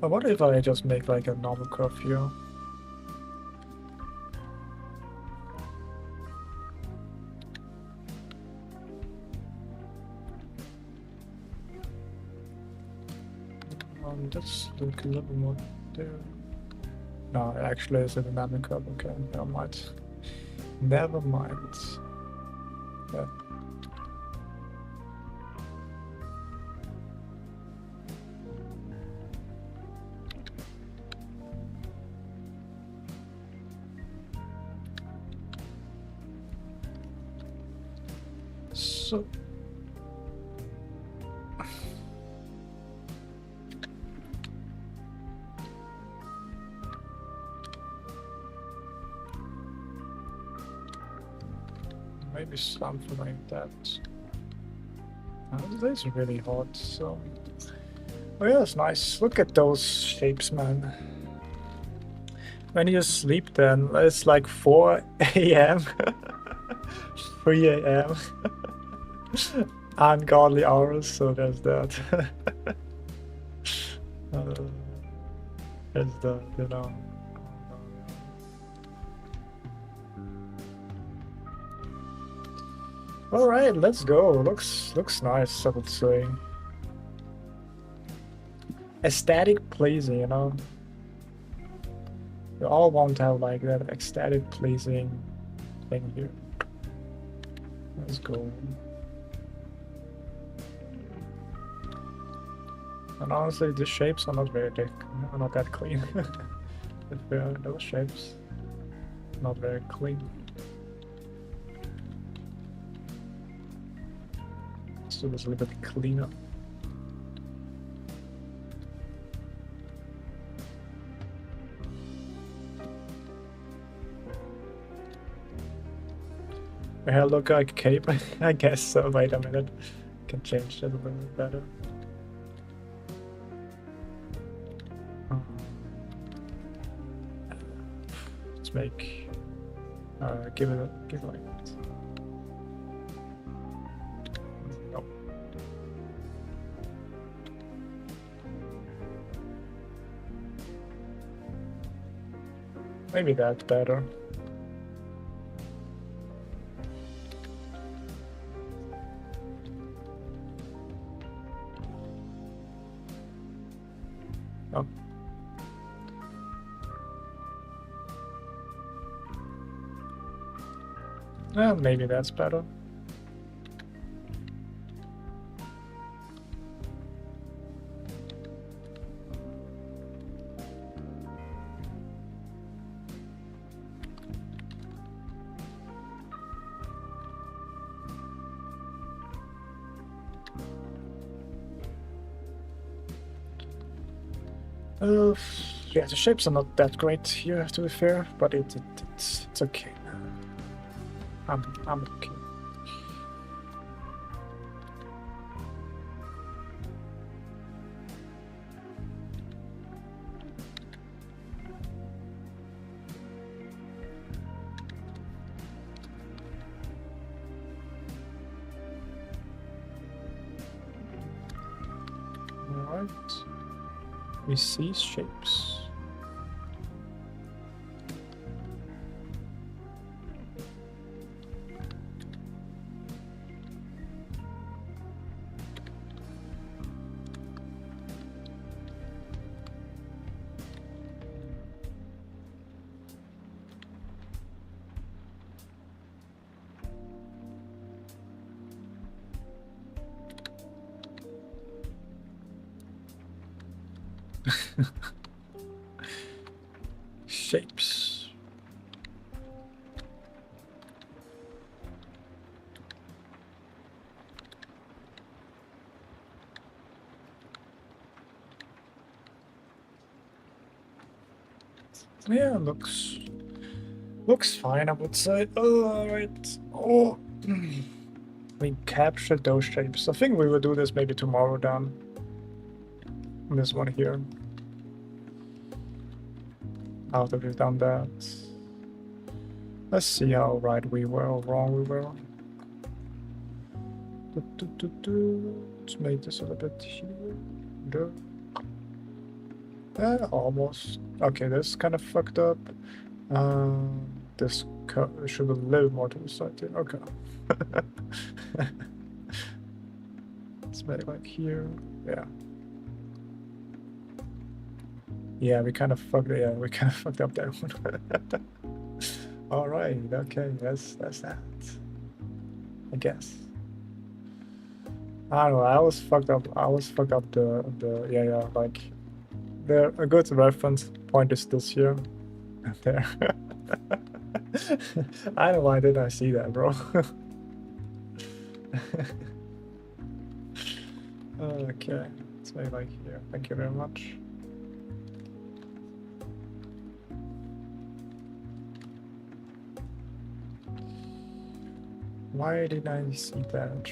Speaker 1: But what if I just make like a normal curve here? Just look a little bit more there. No, actually it's a dynamic curve. Okay, never mind. Never mind. Yeah. So maybe something like that. This is really hot, so oh yeah, it's nice. Look at those shapes, man. When you sleep then it's like 4 a.m. 3 a.m. Ungodly hours, so there's that. There's the, you know. All right, let's go. Looks nice, I would say. Aesthetic pleasing, you know. We all want to have like that aesthetic pleasing thing here. Let's go. And honestly, the shapes are not very big, are not that clean. Those shapes, not very clean. Let's do this a little bit cleaner. My hair look like a cape? I guess so. Wait a minute. Can change that a little bit better. Let's make give it like that. Nope. Maybe that's better. Oh. Maybe that's better. Yeah, the shapes are not that great here, to be fair, but it's okay. I'm okay. All right. We see shapes. Shapes. Yeah, looks fine, I would say. Alright. Oh, we captured those shapes. I think we will do this maybe tomorrow then. This one here. After we've done that. Let's see how right we were or wrong we were. Let's make this a little bit here. Almost. Okay, this kind of fucked up. This should be a little more to the side here. Okay. Let's make it like here. Yeah. Yeah, we kind of fucked. Yeah, we kind of fucked up that one. All right. Okay. Yes, that's that. I guess. I don't know. I was fucked up. I was fucked up the yeah like a good reference point is this here. There. I don't know why didn't I see that, bro. Okay, let's make like here. Thank you very much. Why didn't I see that?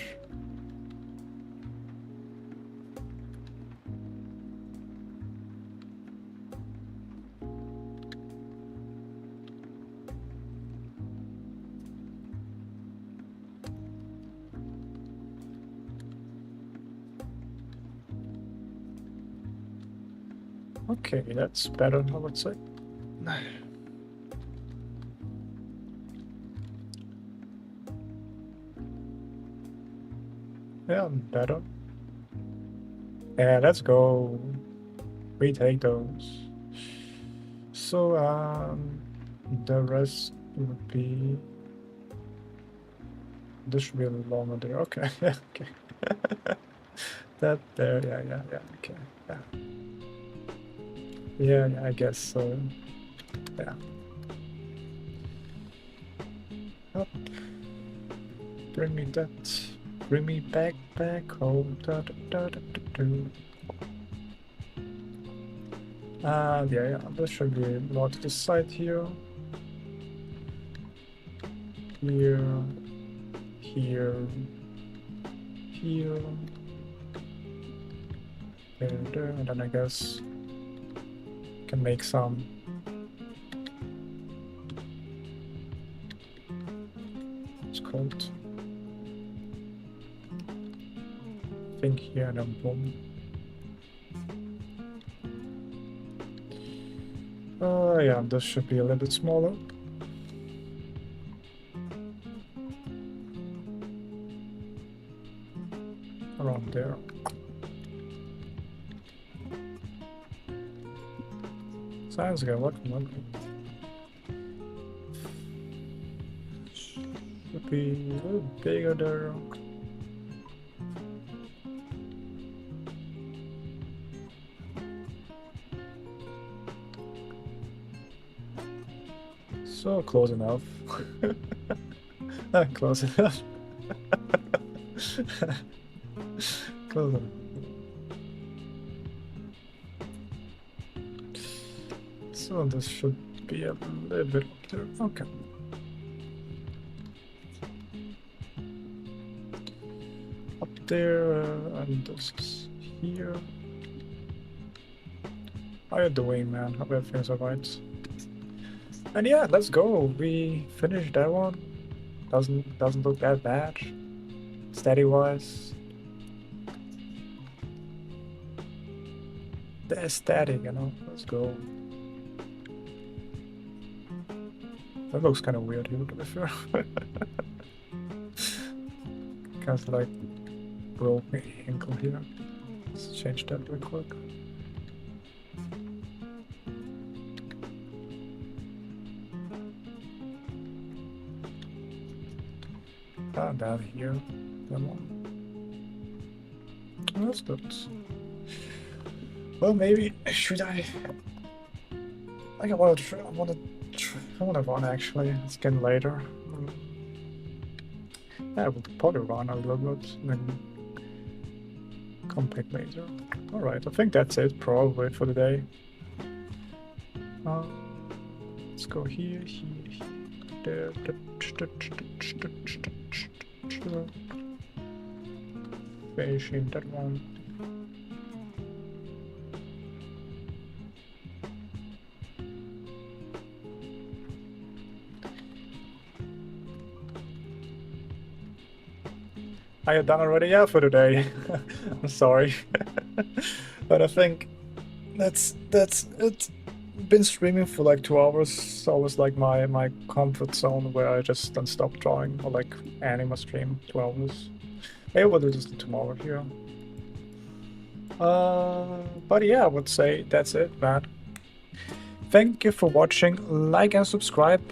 Speaker 1: Okay, that's better, I would say. Yeah, better. Yeah, let's go. Retake those. So, the rest would be. This should be a little longer there. Okay, okay. That there, yeah, okay, yeah. Yeah, I guess so. Yeah. Up. Bring me that. Bring me back home. Da, da, da, da, da, da. Yeah, this should be more to the side here. Here. Here. Here. There, and then I guess can make some it's called thing here and then boom. Yeah, this should be a little bit smaller. Around there. Sounds good. What? Should be a little bigger there. So close enough. Close enough. Close enough. So this should be a little bit up there. Okay. Up there, and this is here. How are you doing, man? Hope everything's alright. And yeah, let's go. We finished that one. Doesn't look that bad. Steady wise. The aesthetic, you know. Let's go. That looks kind of weird here, to be fair. Kind of like broke my ankle here. Let's change that real quick. Down here. Come on. That's good. Well, maybe should I? Like I want to run actually. It's getting later. Yeah, we'll probably run a little bit and then come back later. All right, I think that's it probably for the day. Let's go here, there. Finishing that one. Are you done already? Yeah, for today. I'm sorry. But I think that's it. Been streaming for like 2 hours. So it was like my comfort zone where I just don't stop drawing or like anime stream 2 hours. Maybe we'll do this tomorrow here. But yeah, I would say that's it, man. Thank you for watching. Like and subscribe.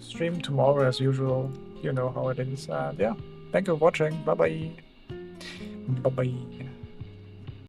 Speaker 1: Stream tomorrow as usual. You know how it is. And yeah, thank you for watching. Bye bye. Bye bye.